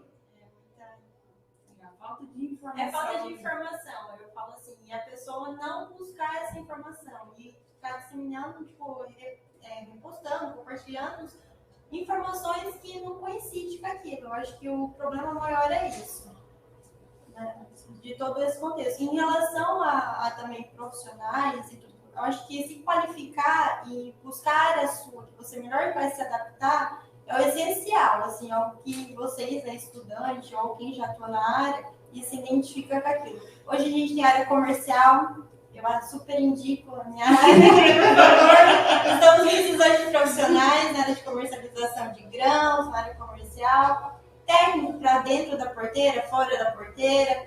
É falta de informação. Eu falo assim, e a pessoa não buscar essa informação e ficar disseminando, repostando, compartilhando informações que não coincidem com aquilo. Eu acho que o problema maior é isso, né? De todo esse contexto. Em relação a também profissionais e tudo, eu acho que se qualificar e buscar a área sua, que você melhor vai se adaptar, é o essencial, assim, é o que vocês, estudante ou quem já atua na área, e se identifica com aquilo. Hoje a gente tem área comercial, eu super indico a minha área. Estamos precisando de profissionais na área de comercialização de grãos, na área comercial, técnico para dentro da porteira, fora da porteira,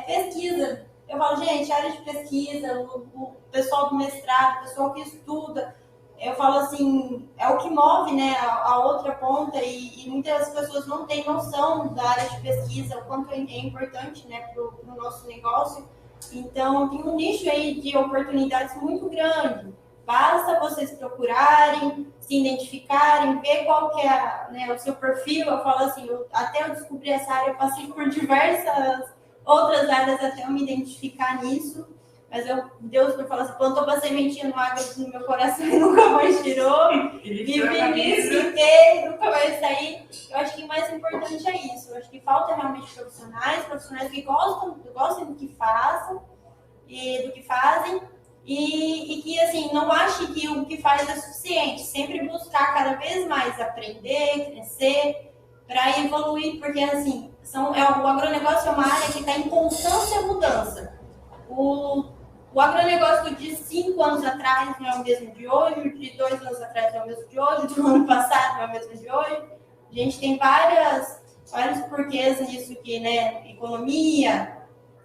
pesquisa. Eu falo, gente, área de pesquisa, o pessoal do mestrado, o pessoal que estuda, eu falo assim, é o que move, né, a outra ponta, e muitas pessoas não têm noção da área de pesquisa, o quanto é importante, né, para o nosso negócio. Então, tem um nicho aí de oportunidades muito grande. Basta vocês procurarem, se identificarem, ver qual que é, né, o seu perfil. Eu falo assim, até eu descobrir essa área, eu passei por diversas outras áreas até eu me identificar nisso. Mas Deus me falou assim, plantou uma sementinha no água no meu coração e nunca mais tirou. Vivi nisso, fiquei, nunca vai sair. Eu acho que o mais importante é isso. Eu acho que falta realmente profissionais que gostem do que fazem, e que, assim, não ache que o que faz é suficiente. Sempre buscar cada vez mais aprender, crescer, para evoluir, porque assim, o agronegócio é uma área que está em constante mudança. O agronegócio de 5 anos atrás não é o mesmo de hoje, o de 2 anos atrás não é o mesmo de hoje, o do ano passado não é o mesmo de hoje. A gente tem vários porquês nisso aqui, né? Economia,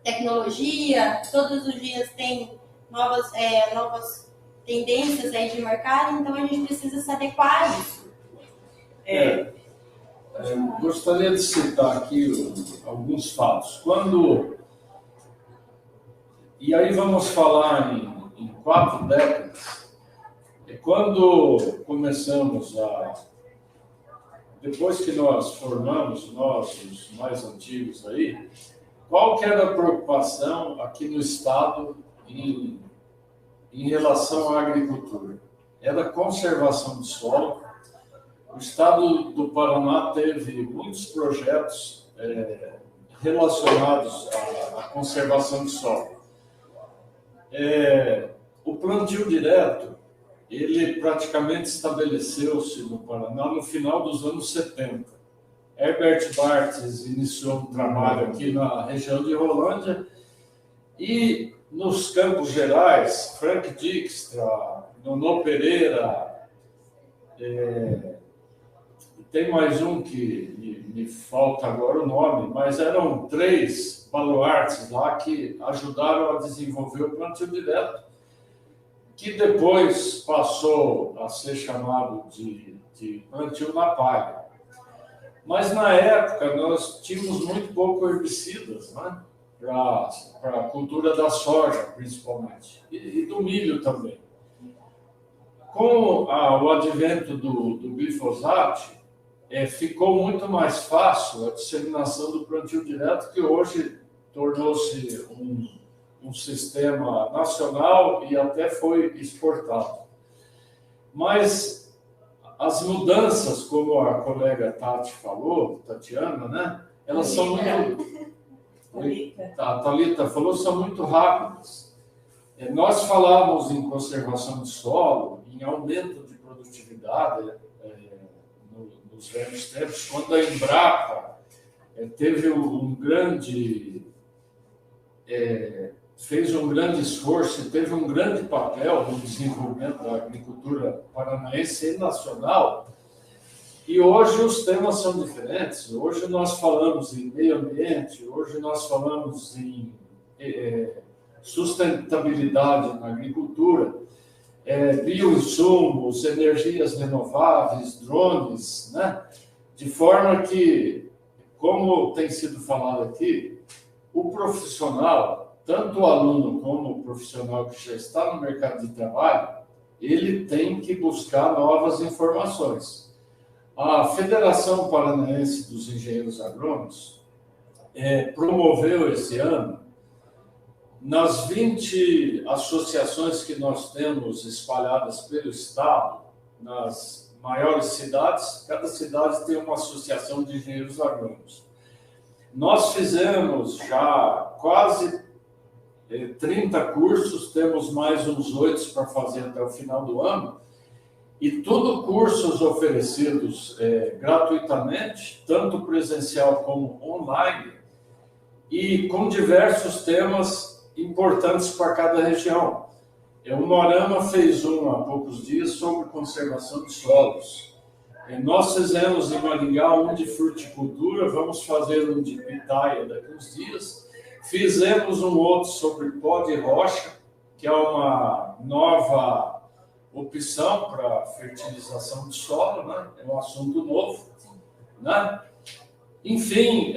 tecnologia, todos os dias tem novas tendências aí de mercado, então a gente precisa se adequar a isso. Gostaria de citar aqui alguns fatos. E aí vamos falar em 4 décadas. Quando começamos depois que nós formamos, nós, os mais antigos aí, qual que era a preocupação aqui no Estado em relação à agricultura? Era a conservação do solo. O Estado do Paraná teve muitos projetos relacionados à conservação do solo. O plantio direto, ele praticamente estabeleceu-se no Paraná no final dos anos 70. Herbert Barthes iniciou um trabalho aqui na região de Rolândia e nos Campos Gerais, Frank Dijkstra, Nonô Pereira, tem mais um que me falta agora o nome, mas eram 3 baluartes lá que ajudaram a desenvolver o plantio direto, que depois passou a ser chamado de plantio na palha. Mas na época nós tínhamos muito pouco herbicidas, né? Para a cultura da soja, principalmente, e do milho também. Com o advento do glifosato, ficou muito mais fácil a disseminação do plantio direto, que hoje tornou-se um sistema nacional e até foi exportado. Mas as mudanças, como a colega Tati falou, Tatiana, né? Elas são muito... A Thalita falou, são muito rápidas. Nós falamos em conservação de solo, em aumento de produtividade nos velhos tempos, quando a Embrapa teve fez um grande esforço e teve um grande papel no desenvolvimento da agricultura paranaense e nacional. E hoje os temas são diferentes. Hoje nós falamos em meio ambiente, hoje nós falamos em sustentabilidade na agricultura, bioinsumos, energias renováveis, drones, né? De forma que, como tem sido falado aqui, o profissional, tanto o aluno como o profissional que já está no mercado de trabalho, ele tem que buscar novas informações. A Federação Paranaense dos Engenheiros Agrônomos promoveu esse ano, nas 20 associações que nós temos espalhadas pelo Estado, nas maiores cidades, cada cidade tem uma associação de engenheiros agrônomos. Nós fizemos já quase 30 cursos, temos mais uns 8 para fazer até o final do ano, e tudo cursos oferecidos gratuitamente, tanto presencial como online, e com diversos temas importantes para cada região. O Norama fez há poucos dias sobre conservação de solos. Nós fizemos em Maringá um de fruticultura, vamos fazer um de pitaia daqui a uns dias. Fizemos um outro sobre pó de rocha, que é uma nova opção para fertilização de solo, né? É um assunto novo, né? Enfim,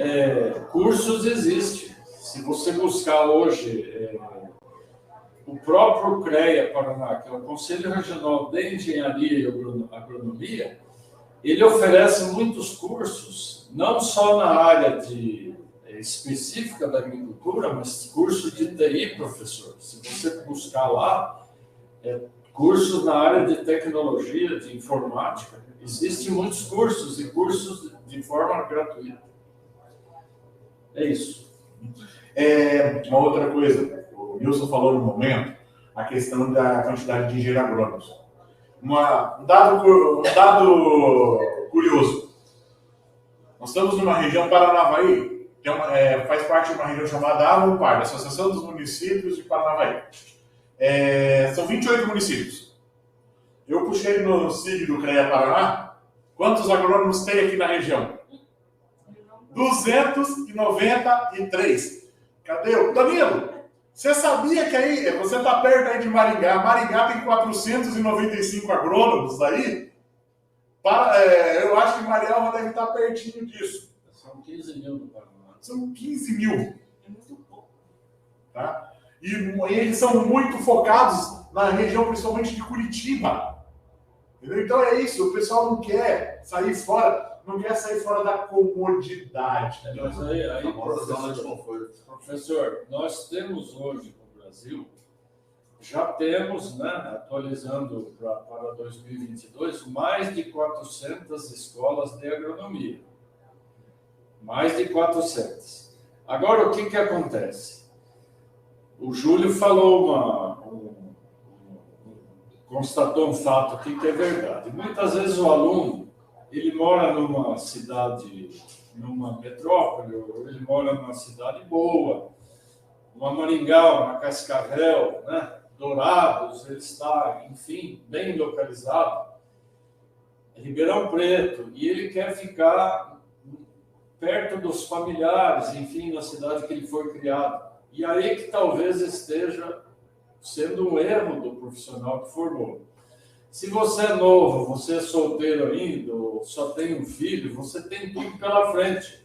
cursos existem. Se você buscar hoje o próprio CREA Paraná, que é o Conselho Regional de Engenharia e Agronomia, ele oferece muitos cursos, não só na área específica da agricultura, mas curso de TI, professor. Se você buscar lá, cursos na área de tecnologia, de informática, existem muitos cursos e cursos de forma gratuita. É isso. Uma outra coisa, o Wilson falou no momento, a questão da quantidade de engenheiros agrônomos. Um dado curioso. Nós estamos numa região, Paranavaí, que faz parte de uma região chamada AMUPAR, Associação dos Municípios de Paranavaí. São 28 municípios. Eu puxei no SIG do CREA Paraná, quantos agrônomos tem aqui na região? 293. Cadê o Danilo? Você sabia que aí, você está perto aí de Maringá, Maringá tem 495 agrônomos aí? Eu acho que Marialva deve estar pertinho disso. São 15 mil no Paraná. São 15 mil. É muito pouco. Tá? E eles são muito focados na região, principalmente de Curitiba. Entendeu? Então é isso, o pessoal não quer sair fora, da comodidade. Mas aí professor, nós temos hoje no Brasil, já temos, né, atualizando para 2022, mais de 400 escolas de agronomia. Mais de 400. Agora, o que acontece? O Júlio falou constatou um fato aqui que é verdade. Muitas vezes o aluno, ele mora numa cidade, numa metrópole, ou ele mora numa cidade boa, uma Maringá, uma Cascavel, né? Dourados, ele está, enfim, bem localizado, Ribeirão Preto, e ele quer ficar perto dos familiares, enfim, na cidade que ele foi criado. E aí que talvez esteja sendo um erro do profissional que formou. Se você é novo, você é solteiro ainda, ou só tem um filho, você tem tudo pela frente.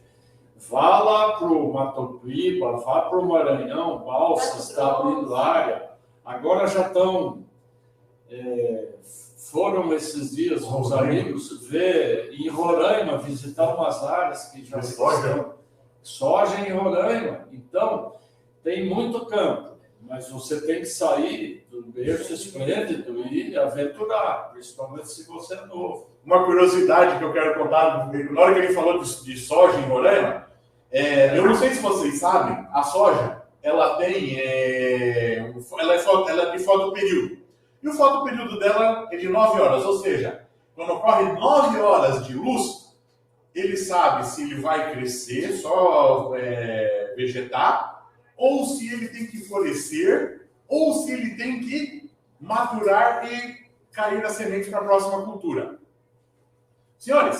Vá lá para o Mato Piba, vá para o Maranhão, Balsas, está abrindo área. Agora já estão... foram esses dias os amigos ver em Roraima, visitar umas áreas que já estão. Soja em Roraima. Então, tem muito campo. Mas você tem que sair do berço esplêndido e aventurar, principalmente se você é novo. Uma curiosidade que eu quero contar, na hora que ele falou de soja em Roraima, eu não sei se vocês sabem, a soja, ela tem, ela é de fotoperíodo. E o fotoperíodo dela é de 9 horas, ou seja, quando ocorre 9 horas de luz, ele sabe se ele vai crescer, só vegetar, ou se ele tem que florescer, ou se ele tem que maturar e cair a semente para a próxima cultura. Senhores,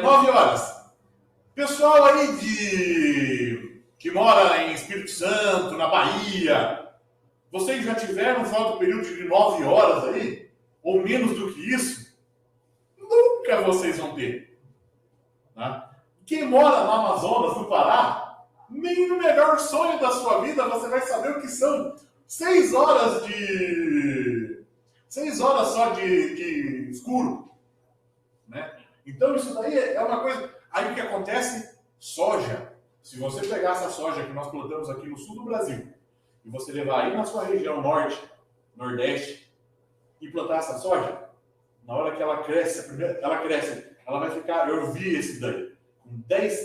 9 horas. Pessoal aí que mora em Espírito Santo, na Bahia, vocês já tiveram um fotoperíodo de 9 horas aí? Ou menos do que isso? Nunca vocês vão ter. Tá? Quem mora no Amazonas, no Pará, nem no melhor sonho da sua vida você vai saber o que são 6 horas só de escuro. Né? Então isso daí é uma coisa... Aí o que acontece? Soja. Se você pegar essa soja que nós plantamos aqui no sul do Brasil e você levar aí na sua região norte, nordeste e plantar essa soja, na hora que ela cresce, ela vai ficar... Eu vi esse daí.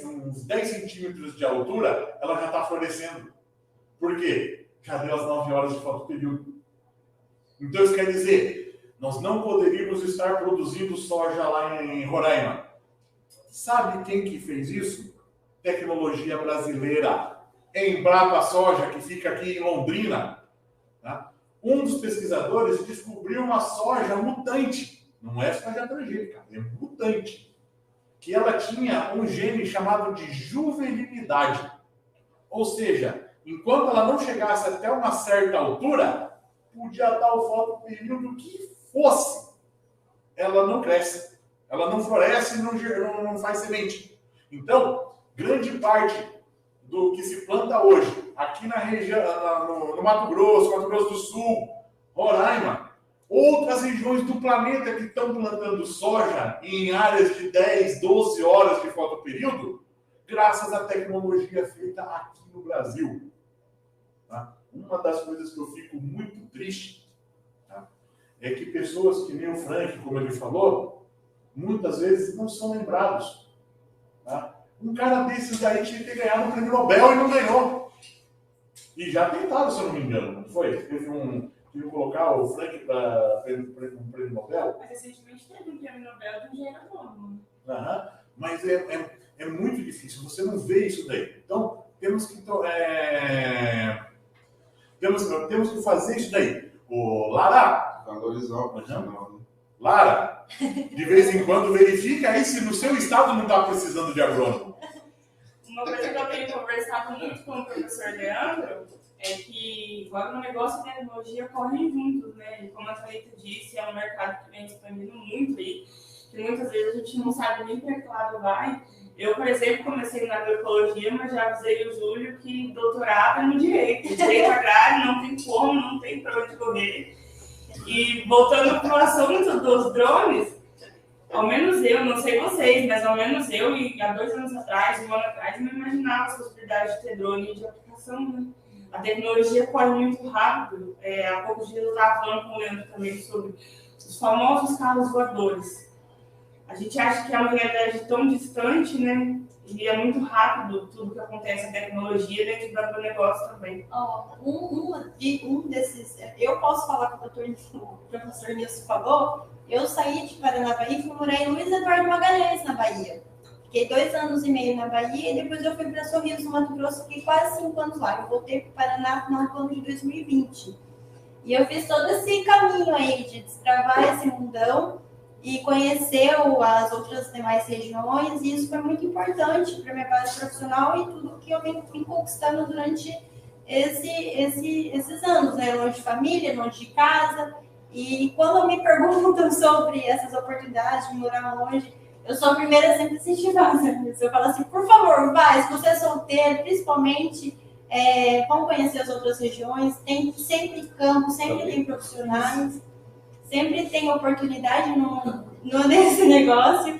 Uns 10 centímetros de altura, ela já está florescendo. Por quê? Já deu as 9 horas de fotoperíodo. Então isso quer dizer, nós não poderíamos estar produzindo soja lá em Roraima. Sabe quem que fez isso? Tecnologia brasileira. Embrapa Soja, que fica aqui em Londrina. Tá? Um dos pesquisadores descobriu uma soja mutante. Não é soja transgênica, é mutante. Que ela tinha um gene chamado de juvenilidade. Ou seja, enquanto ela não chegasse até uma certa altura, podia dar o fotoperíodo que fosse. Ela não cresce, ela não floresce, não faz semente. Então, grande parte do que se planta hoje, aqui na região, no Mato Grosso do Sul, Roraima, outras regiões do planeta que estão plantando soja em áreas de 10, 12 horas de fotoperíodo, graças à tecnologia feita aqui no Brasil. Tá? Uma das coisas que eu fico muito triste, tá, é que pessoas que nem o Frank, como ele falou, muitas vezes não são lembrados. Tá? Um cara desses aí tinha que ter ganhado o prêmio Nobel e não ganhou. E já tentaram, se eu não me engano, não foi? Teve de colocar o Frank para um prêmio Nobel. Mas recentemente teve um prêmio Nobel de engenheiro agrônomo. Mas é muito difícil, você não vê isso daí. Então, temos que fazer isso daí. Lara, Valorizar o profissional. Né? Lara, de vez em quando verifica aí se no seu estado não está precisando de agrônomo. Uma coisa que eu tenho conversado muito com o professor Leandro é que o agronegócio e a tecnologia correm juntos, né? E como a Thalita disse, é um mercado que vem expandindo muito aí, que muitas vezes a gente não sabe nem para que lado vai. Eu, por exemplo, comecei na agroecologia, mas já avisei o Júlio que doutorado é no direito. Direito agrário não tem como, não tem para onde correr. E voltando para o assunto dos drones, ao menos eu, não sei vocês, mas ao menos eu, e há 2 anos atrás, 1 ano atrás, não imaginava a possibilidade de ter drone de aplicação, né? A tecnologia corre muito rápido. Há poucos dias eu estava falando com o Leandro também sobre os famosos carros voadores. A gente acha que é uma realidade tão distante, né? E é muito rápido tudo que acontece na tecnologia dentro do agronegócio também. Um desses, eu posso falar com o professor Nilson falou, eu saí de Paranavaí e fui morar em Luiz Eduardo Magalhães, na Bahia. Fiquei 2 anos e meio na Bahia e depois eu fui para Sorriso, no Mato Grosso, fiquei quase 5 anos lá. Eu voltei para o Paraná no ano de 2020. E eu fiz todo esse caminho aí de destravar esse mundão e conhecer as outras demais regiões, e isso foi muito importante para a minha base profissional e tudo que eu vim conquistando durante esses anos, né? Longe de família, longe de casa. E quando me perguntam sobre essas oportunidades de morar longe, eu sou a primeira a sempre incentivar. Eu falo assim, por favor, vai, se você é solteiro, principalmente, vão conhecer as outras regiões, tem sempre campo, sempre tem profissionais, sempre tem oportunidade nesse negócio.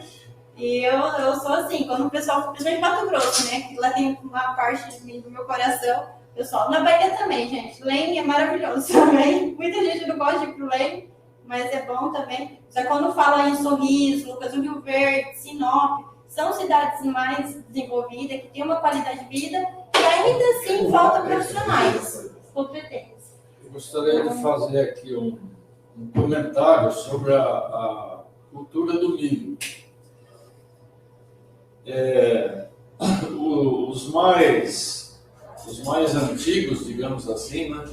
E eu sou assim, quando o pessoal, principalmente Mato Grosso, né, que lá tem uma parte de mim, do meu coração, pessoal, na Bahia também, gente, Leme é maravilhoso também, muita gente não gosta de ir pro Leme, mas é bom também. Só que quando fala em Sorriso, Lucas do Rio Verde, Sinop, são cidades mais desenvolvidas, que têm uma qualidade de vida, e ainda assim faltam profissionais competentes. Eu gostaria de fazer aqui um comentário sobre a cultura do milho. Os mais antigos, digamos assim, né,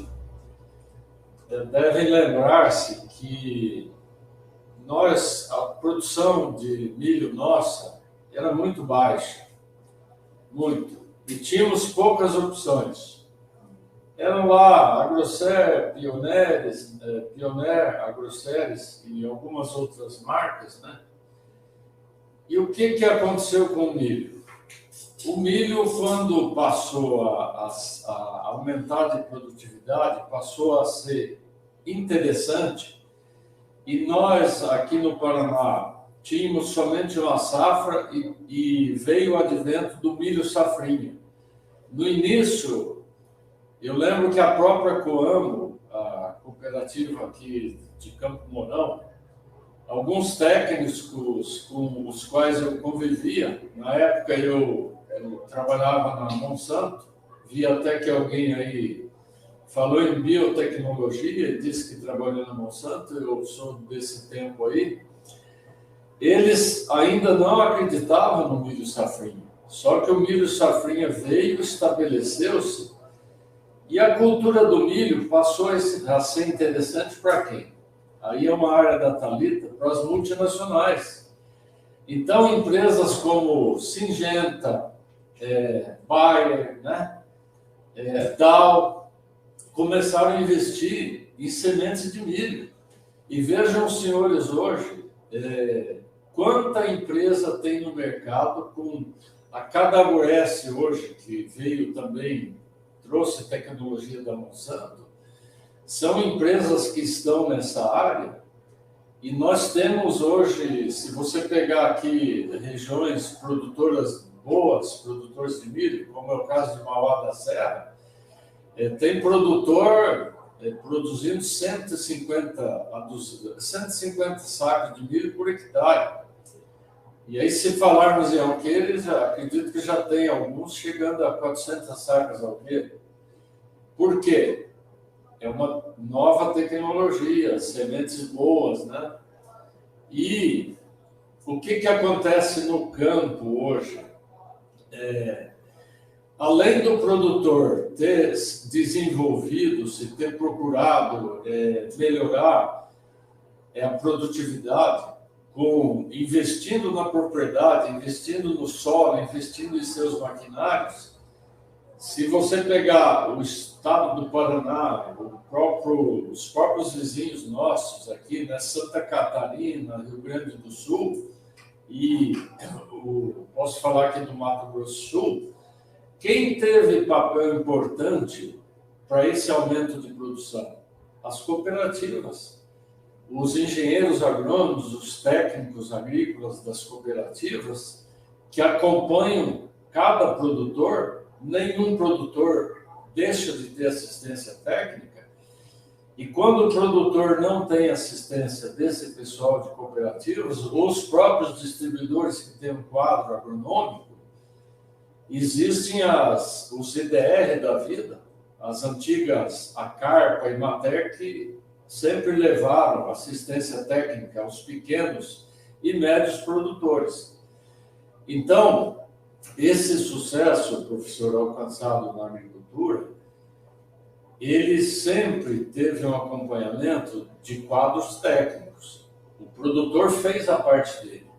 devem lembrar-se que a produção de milho nossa era muito baixa, muito, e tínhamos poucas opções. Eram lá Agrocer, Pioneer, Agroceres e algumas outras marcas, né? E o que aconteceu com o milho? O milho, quando passou a aumentar de produtividade, passou a ser interessante, e nós, aqui no Paraná, tínhamos somente uma safra e veio o advento do milho safrinha. No início, eu lembro que a própria Coamo, a cooperativa aqui de Campo Mourão, alguns técnicos com os quais eu convivia, na época eu trabalhava na Monsanto, vi até que alguém aí falou em biotecnologia e disse que trabalhou na Monsanto, eu sou desse tempo aí. Eles ainda não acreditavam no milho safrinha, só que o milho safrinha veio, estabeleceu-se, e a cultura do milho passou a ser interessante para quem? Aí é uma área da Thalita, para as multinacionais. Então, empresas como Syngenta, Bayer, né, Dow, começaram a investir em sementes de milho. E vejam, senhores, hoje, quanta empresa tem no mercado com a Cadagoress hoje, que veio também, trouxe tecnologia da Monsanto. São empresas que estão nessa área, e nós temos hoje, se você pegar aqui regiões produtoras boas, produtores de milho, como é o caso de Mauá da Serra, tem produtor produzindo 150 sacos de milho por hectare. E aí, se falarmos em alqueires, acredito que já tem alguns chegando a 400 sacas alqueire. Por quê? É uma nova tecnologia, sementes boas, né? E o que acontece no campo hoje? Além do produtor ter desenvolvido, se ter procurado melhorar a produtividade, investindo na propriedade, investindo no solo, investindo em seus maquinários, se você pegar o estado do Paraná, os próprios vizinhos nossos aqui, né, Santa Catarina, Rio Grande do Sul, e posso falar aqui do Mato Grosso do Sul, quem teve papel importante para esse aumento de produção? As cooperativas. Os engenheiros agrônomos, os técnicos agrícolas das cooperativas, que acompanham cada produtor, nenhum produtor deixa de ter assistência técnica, e quando o produtor não tem assistência desse pessoal de cooperativas, os próprios distribuidores que têm um quadro agronômico, existem os CDR da vida, as antigas Acarpa e Mater, que sempre levaram assistência técnica aos pequenos e médios produtores. Então, esse sucesso, professor, alcançado na agricultura, ele sempre teve um acompanhamento de quadros técnicos. O produtor fez a parte dele.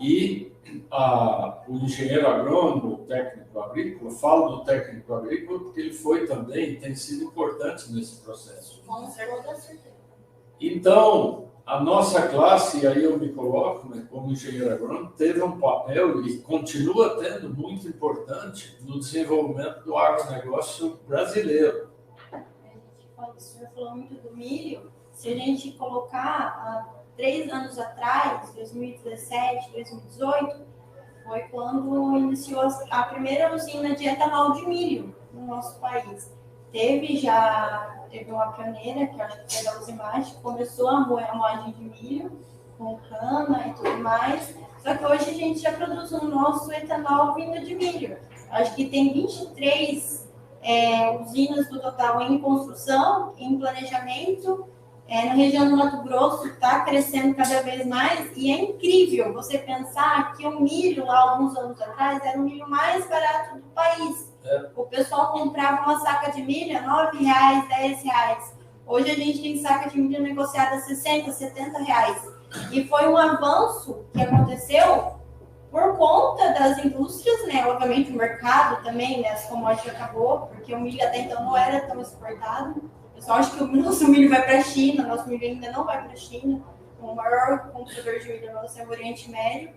E o engenheiro agrônomo, o técnico agrícola, falo do técnico agrícola porque ele foi também, tem sido importante nesse processo. Com certeza. Então, a nossa classe, e aí eu me coloco, né, como engenheiro agrônomo, teve um papel e continua tendo muito importante no desenvolvimento do agronegócio brasileiro. O senhor falou muito do milho. Se a gente colocar 3 anos atrás, 2017, 2018, foi quando iniciou a primeira usina de etanol de milho no nosso país. Teve uma pioneira, que eu acho que foi da Usimate, que começou a moagem de milho com cana e tudo mais. Só que hoje a gente já produz o nosso etanol vindo de milho. Acho que tem 23 usinas no total em construção, em planejamento. Na região do Mato Grosso está crescendo cada vez mais, e é incrível você pensar que o milho, lá alguns anos atrás, era o milho mais barato do país. O pessoal comprava uma saca de milho a R$ 9, R$ 10. Hoje a gente tem saca de milho negociada a R$ 60, R$ 70. E foi um avanço que aconteceu por conta das indústrias, né? Obviamente o mercado também, né? As commodities acabou, porque o milho até então não era tão exportado. Eu só acho que o nosso milho vai para a China, o nosso milho ainda não vai para a China. O maior comprador de milho nosso é o Oriente Médio.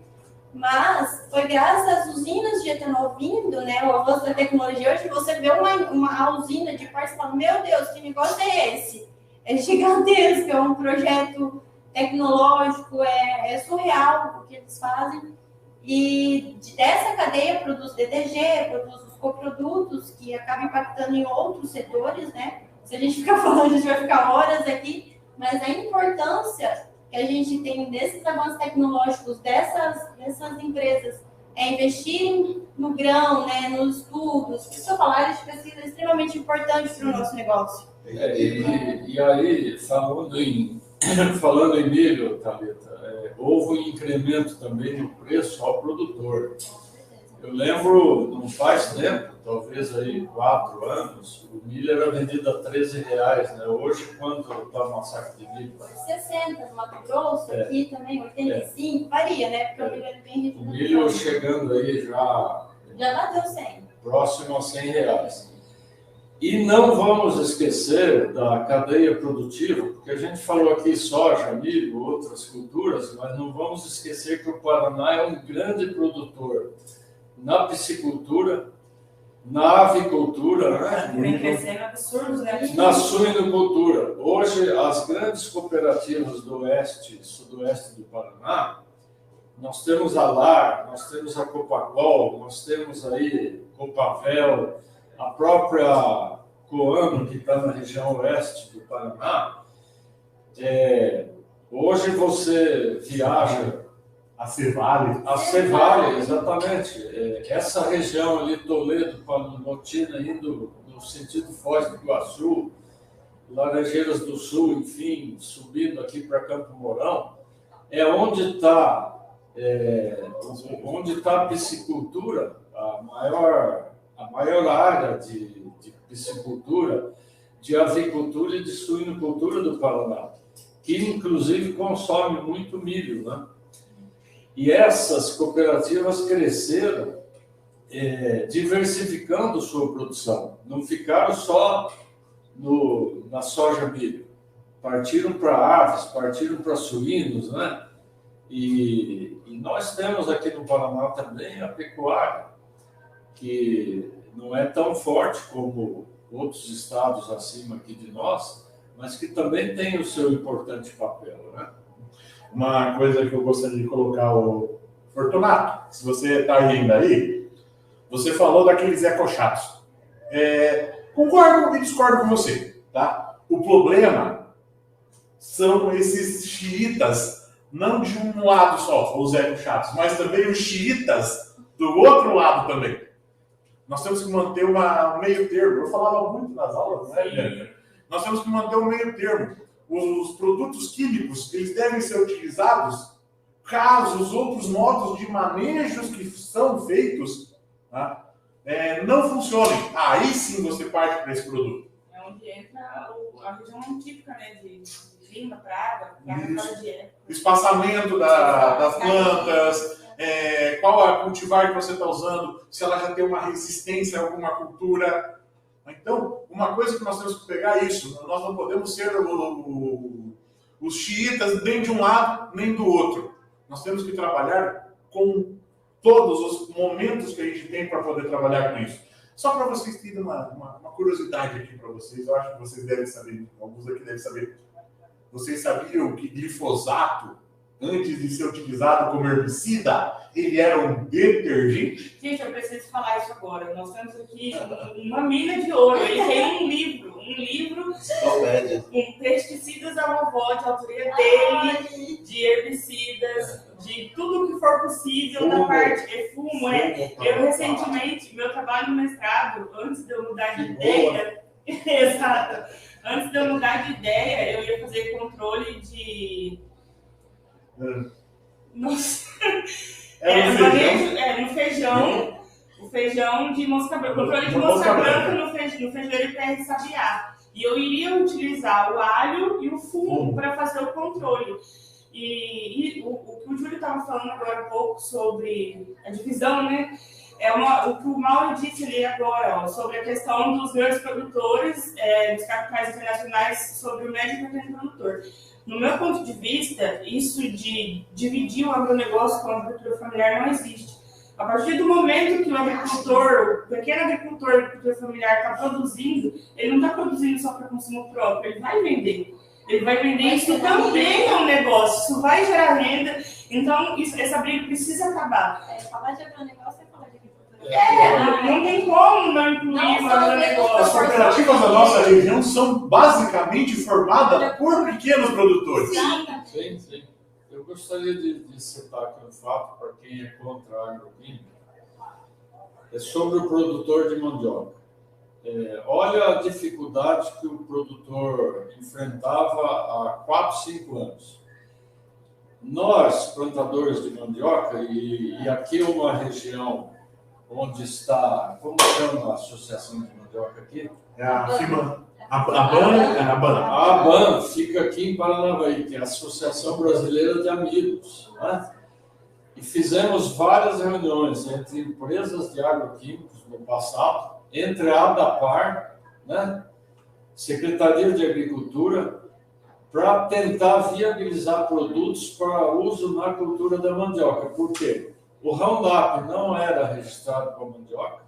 Mas foi graças às usinas de etanol vindo, né? O avanço da tecnologia. Hoje você vê uma usina de partes e fala, meu Deus, que negócio é esse? É gigantesco, é um projeto tecnológico, é surreal o que eles fazem. E dessa cadeia produz DDG, produz os coprodutos que acabam impactando em outros setores, né? Se a gente ficar falando, a gente vai ficar horas aqui, mas a importância que a gente tem desses avanços tecnológicos, dessas empresas, investirem no grão, né, nos estudos, que são áreas de pesquisa extremamente importantes para o nosso negócio. E aí, falando em milho, Thalita, houve um incremento também no preço ao produtor. Eu lembro, não faz tempo, talvez aí 4 anos, o milho era vendido a R$13, né? Hoje, quanto está uma saca de milho? 60 no Mato Grosso, aqui também, 85, varia, né? Porque o milho é bem regional. O milho chegando aí já bateu 100. Próximo a R$100. E não vamos esquecer da cadeia produtiva, porque a gente falou aqui soja, milho, outras culturas, mas não vamos esquecer que o Paraná é um grande produtor na piscicultura, na avicultura, né? Vem crescendo absurdos, né? Na suinocultura. Hoje, as grandes cooperativas do oeste e sudoeste do Paraná, nós temos a LAR, nós temos a Copagol, nós temos aí Copavel, a própria Coamo, que está na região oeste do Paraná. Hoje você viaja... A Cevale. A Cevale, exatamente. Essa região ali, Toledo, Palotina, indo no sentido Foz do Iguaçu, Laranjeiras do Sul, enfim, subindo aqui para Campo Mourão, é onde está onde está a piscicultura, a maior área de piscicultura, de avicultura e de suinocultura do Paraná, que inclusive consome muito milho, né? E essas cooperativas cresceram diversificando sua produção, não ficaram só na soja milho, partiram para aves, partiram para suínos, né? E nós temos aqui no Paraná também a pecuária, que não é tão forte como outros estados acima aqui de nós, mas que também tem o seu importante papel, né? Uma coisa que eu gostaria de colocar, o Fortunato, se você está rindo aí, você falou daqueles ecochatos. Concordo e discordo com você, tá? O problema são esses xiitas, não de um lado só, os ecochatos, mas também os xiitas do outro lado também. Nós temos que manter um meio termo. Eu falava muito nas aulas, né, Bianca? Nós temos que manter um meio termo. Os produtos químicos, eles devem ser utilizados caso os outros modos de manejos que são feitos, tá, não funcionem. Aí sim você parte para esse produto. É onde entra a região típica, né, de clima, praga fora de época. Espaçamento das plantas, qual a cultivar que você está usando, se ela já tem uma resistência a alguma cultura. Então, uma coisa que nós temos que pegar é isso. Nós não podemos ser os xiitas nem de um lado nem do outro. Nós temos que trabalhar com todos os momentos que a gente tem para poder trabalhar com isso. Só para vocês terem uma curiosidade aqui para vocês, eu acho que vocês devem saber, alguns aqui devem saber. Vocês sabiam que glifosato, antes de ser utilizado como herbicida, ele era um detergente? Gente, eu preciso falar isso agora. Nós temos aqui uma mina de ouro. Ele tem um livro com pesticidas da vovó, de autoria dele, de herbicidas, de tudo que for possível na parte de fumo. Eu recentemente, meu trabalho no mestrado, antes de eu mudar de ideia, exato, antes de eu mudar de ideia, eu ia fazer controle de... Nossa. No feijão. O feijão de mosca branca. Controle de mosca branca no feijão pé sabiá. E eu iria utilizar o alho e o fumo para fazer o controle. E o que o Júlio estava falando agora há pouco sobre a divisão, né? O que o Mauro disse ali agora, sobre a questão dos grandes produtores, dos capitais internacionais, sobre o médio e pequeno produtor. No meu ponto de vista, isso de dividir o agronegócio com a agricultura familiar não existe. A partir do momento que o pequeno agricultor familiar está produzindo, ele não está produzindo só para consumo próprio, ele vai vender. Ele vai vender, isso também é um negócio, isso vai gerar renda. Então, essa briga precisa acabar. Falar de agronegócio é falar de agricultura. Não tem como não incluir o agronegócio. As cooperativas da nossa região são basicamente formadas por pequenos produtores. Sim. Eu gostaria de citar aqui um fato para quem é contra a agroquímica. É sobre o produtor de mandioca. Olha a dificuldade que o produtor enfrentava há 4, 5 anos. Nós, plantadores de mandioca, e aqui uma região onde está, como chama a associação de mandioca aqui? É a FIMA. A ABAN fica aqui em Paranavaí, que é a Associação Brasileira de Amigos, né? E fizemos várias reuniões entre empresas de agroquímicos no passado, entre a ADAPAR, né? Secretaria de Agricultura, para tentar viabilizar produtos para uso na cultura da mandioca. Por quê? O Roundup não era registrado com a mandioca,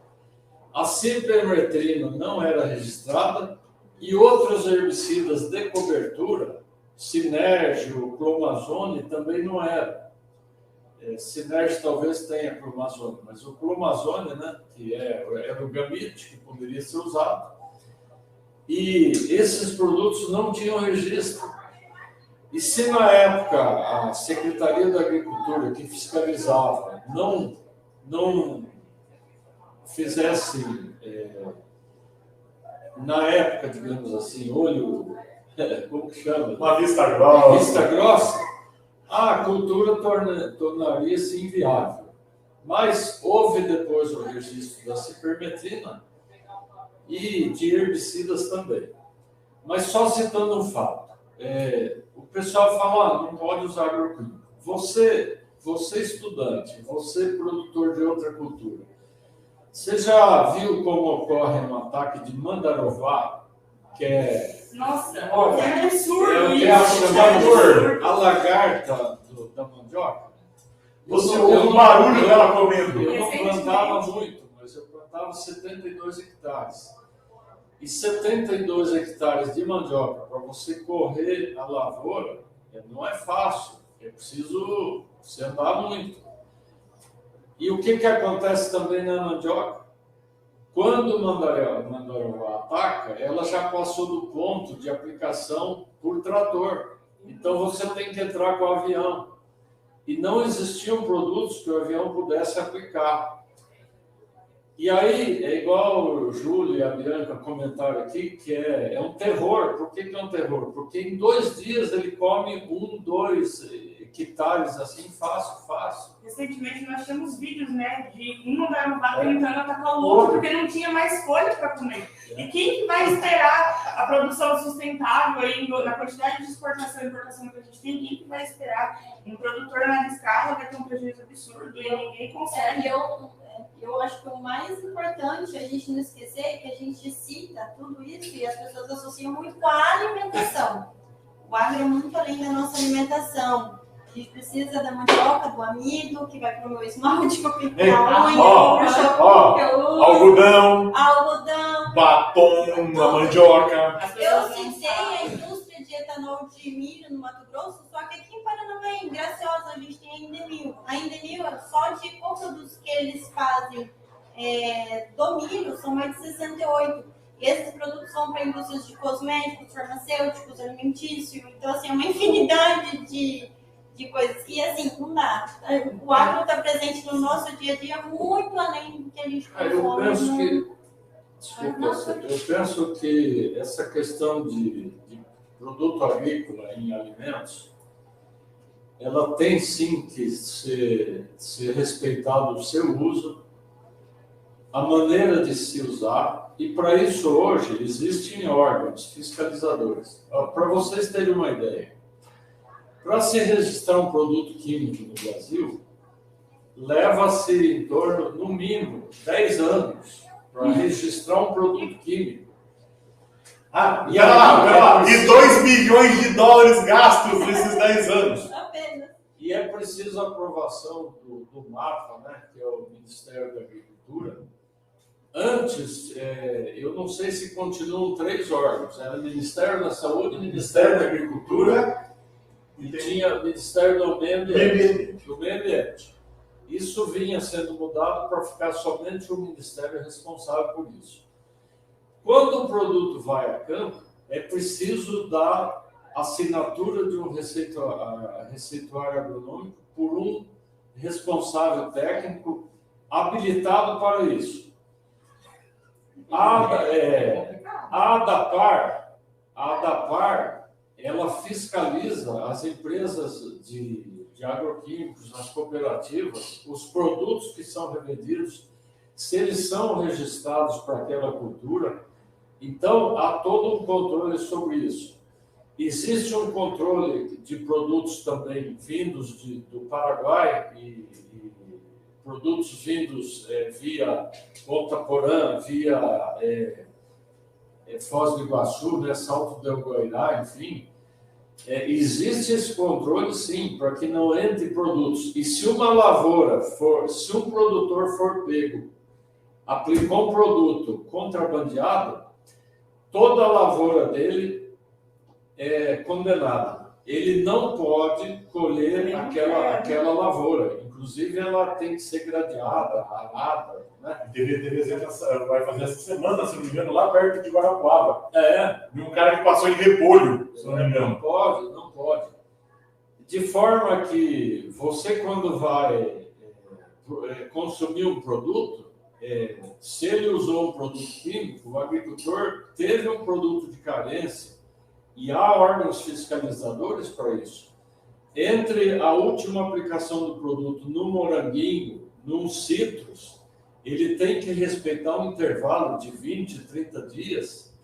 a cipermetrina não era registrada, e outros herbicidas de cobertura, Sinérgio, Clomazone, também não era. Sinérgio talvez tenha Clomazone, mas o Clomazone, né, que era o gamite, que poderia ser usado. E esses produtos não tinham registro. E se na época a Secretaria da Agricultura, que fiscalizava, não fizesse... na época, digamos assim, como que chama? Uma vista grossa. Vista grossa, a cultura tornaria-se inviável. Mas houve depois o registro da cipermetrina e de herbicidas também. Mas só citando um fato. O pessoal fala, não pode usar agroquímico. Você estudante, você produtor de outra cultura, você já viu como ocorre um ataque de mandarová, que é... Nossa, é absurdo que é isso. a lagarta da mandioca? Você ouve o barulho dela comendo. Eu não plantava muito, mas eu plantava 72 hectares. E 72 hectares de mandioca, para você correr a lavoura, não é fácil. É preciso você andar muito. E o que acontece também na mandioca? Quando o mandarová ataca, ela já passou do ponto de aplicação por trator. Então você tem que entrar com o avião. E não existiam produtos que o avião pudesse aplicar. E aí, é igual o Júlio e a Bianca comentaram aqui, que é um terror. Por que é um terror? Porque em 2 dias ele come 1, 2 hectares, assim, fácil. Recentemente nós tínhamos vídeos, né, de um mandarová tentando atacar o outro porque não tinha mais folha para comer. E quem que vai esperar a produção sustentável aí, na quantidade de exportação e importação que a gente tem? Quem que vai esperar? Um produtor na escala vai ter um prejuízo absurdo e ninguém consegue. Eu acho que o mais importante é a gente não esquecer que a gente cita tudo isso e as pessoas associam muito com a alimentação. O agro é muito além da nossa alimentação. A gente precisa da mandioca, do amido, que vai para o meu esmalte, para pintar a unha, para o shampoo que eu uso. Algodão. Batom, a mandioca. Eu citei a indústria de etanol de milho no Mato Grosso, só que aqui em Paranavaí, em Graciosa, a gente tem a Indemil. A Indemil, só de produtos que eles fazem do milho, são mais de 68. E esses produtos vão para indústrias de cosméticos, farmacêuticos, alimentícios. Então, assim, é uma infinidade de coisas. E, assim, não dá. O agro está presente no nosso dia a dia muito além do que a gente consome. Eu penso que essa questão de produto agrícola em alimentos, ela tem sim que ser respeitado o seu uso, a maneira de se usar, e para isso hoje existem órgãos fiscalizadores. Para vocês terem uma ideia, para se registrar um produto químico no Brasil, leva-se em torno, no mínimo, 10 anos para registrar um produto químico. E 2 bilhões de dólares gastos nesses 10 anos. E é preciso a aprovação do MAPA, né, que é o Ministério da Agricultura. Antes, eu não sei se continuam 3 órgãos. Era o Ministério da Saúde, o Ministério da Agricultura e tinha o Ministério do Meio Ambiente. Isso vinha sendo mudado para ficar somente o Ministério responsável por isso. Quando o produto vai a campo, é preciso dar assinatura de um receituário agronômico por um responsável técnico habilitado para isso. A ADAPAR, ela fiscaliza as empresas de agroquímicos, as cooperativas, os produtos que são revendidos, se eles são registrados para aquela cultura. Então, há todo um controle sobre isso. Existe um controle de produtos também vindos do Paraguai e produtos vindos via Ponta Porã, via Foz do Iguaçu, né, Salto del Guairá, enfim. Existe esse controle, sim, para que não entre produtos. E se uma lavoura se um produtor for pego, aplicou um produto contrabandeado, toda a lavoura dele é condenada. Ele não pode colher aquela lavoura. Inclusive, ela tem que ser gradeada, arada, né? Vai fazer essa semana, se não me engano, lá perto de Guarapuava. E um cara que passou em repolho, se não me engano. Não pode. De forma que você, quando vai consumir um produto, se ele usou um produto químico, o agricultor teve um produto de carência, e há órgãos fiscalizadores para isso. entre a última aplicação do produto no moranguinho, num citrus, ele tem que respeitar um intervalo de 20, 30 dias,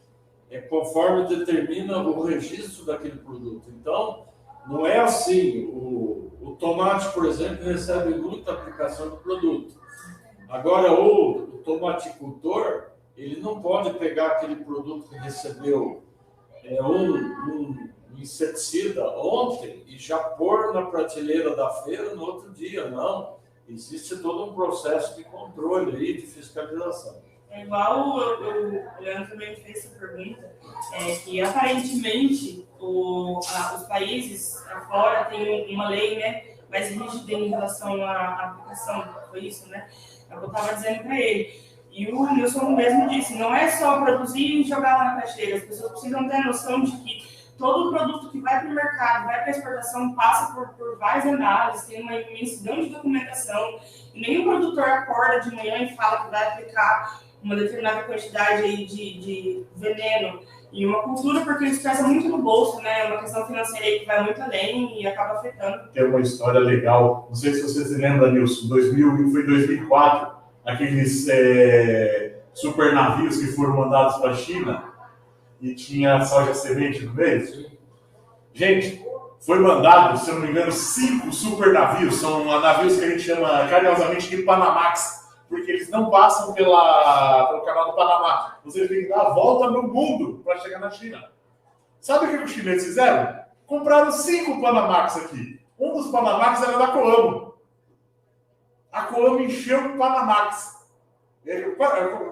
conforme determina o registro daquele produto. Então, não é assim. O tomate, por exemplo, recebe muita aplicação do produto. Agora, o tomaticultor, ele não pode pegar aquele produto que recebeu um inseticida ontem e já pôr na prateleira da feira no outro dia, não. Existe todo um processo de controle aí, de fiscalização. É igual o Leandro também fez essa pergunta, que aparentemente os países afora têm uma lei, né, mais rígida em relação à aplicação, foi isso, né? É o que eu estava dizendo para ele. E o Nilson mesmo disse, não é só produzir e jogar lá na prateleira, as pessoas precisam ter a noção de que todo produto que vai para o mercado, vai para a exportação, passa por várias análises, tem uma imensidão de documentação, e nenhum produtor acorda de manhã e fala que vai aplicar uma determinada quantidade aí de veneno em uma cultura, porque isso pesa muito no bolso, né? É uma questão financeira aí que vai muito além e acaba afetando. Tem uma história legal, não sei se você se lembra, Nilson, foi 2004, aqueles super navios que foram mandados para a China e tinha soja semente no meio. Gente, foi mandado, se eu não me engano, 5 super navios, são navios que a gente chama carinhosamente de Panamax, porque eles não passam pelo canal do Panamá. Você tem que dar a volta no mundo para chegar na China. Sabe o que os chineses fizeram? Compraram 5 Panamax aqui. Um dos Panamax era da Coamo. A Coamo encheu o Panamax.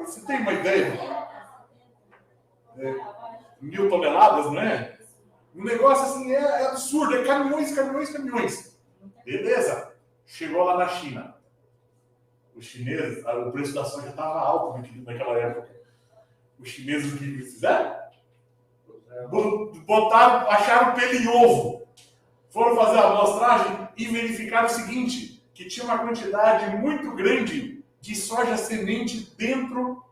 Você tem uma ideia? 1.000 toneladas, não é? O negócio assim é absurdo, é caminhões. Beleza? Chegou lá na China. Os chineses, o preço da soja estava alto naquela época. Os chineses o que eles fizeram? Acharam pelo em ovo. Foram fazer a amostragem e verificaram o seguinte, que tinha uma quantidade muito grande de soja semente dentro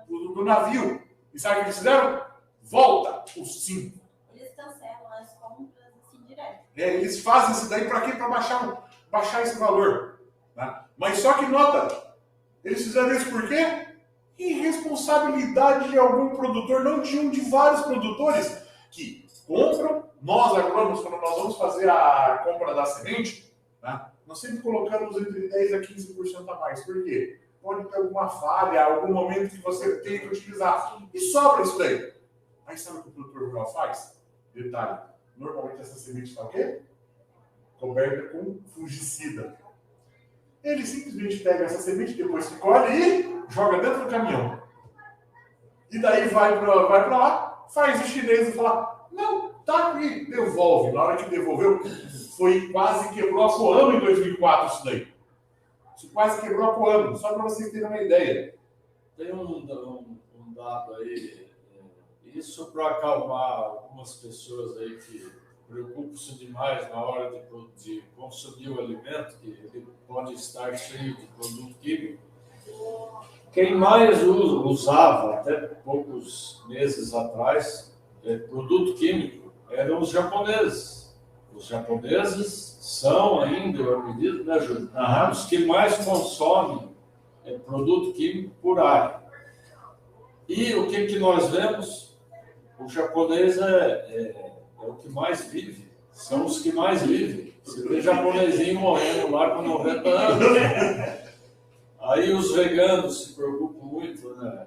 do navio. E sabe o que eles fizeram? Volta os 5. Eles cancelam as compras assim direto. Eles fazem isso daí para quê? Para baixar esse valor. Né? Mas só que nota, eles fizeram isso por quê? Irresponsabilidade de algum produtor, não de um, de vários produtores que compram. Nós, agrônomos, quando nós vamos fazer a compra da semente, né, nós sempre colocamos entre 10% a 15% a mais. Por quê? Pode ter alguma falha, algum momento que você tem que utilizar. E sobra isso daí. Aí sabe o que o produtor rural faz? Detalhe, normalmente essa semente está o quê? Coberta com fungicida. Ele simplesmente pega essa semente, depois que colhe e joga dentro do caminhão. E daí vai para lá, faz o chinês falar, não, tá aqui, devolve. Na hora que devolveu, quase quebrou a Coamo em 2004 isso daí. Isso quase quebrou a Coamo, só para vocês terem uma ideia. Tem um dado aí, isso para acalmar algumas pessoas aí que preocupam-se demais na hora de consumir o alimento, que ele pode estar cheio de produto químico. Quem mais usava, até poucos meses atrás, produto químico, eram os japoneses. Os japoneses são ainda, eu acredito, né, Júlio? Os que mais consomem produto químico por área. E o que nós vemos? O japonês é o que mais vive, são os que mais vivem. Você vê japonesinho morrendo lá com 90 anos. Aí os veganos se preocupam muito, né?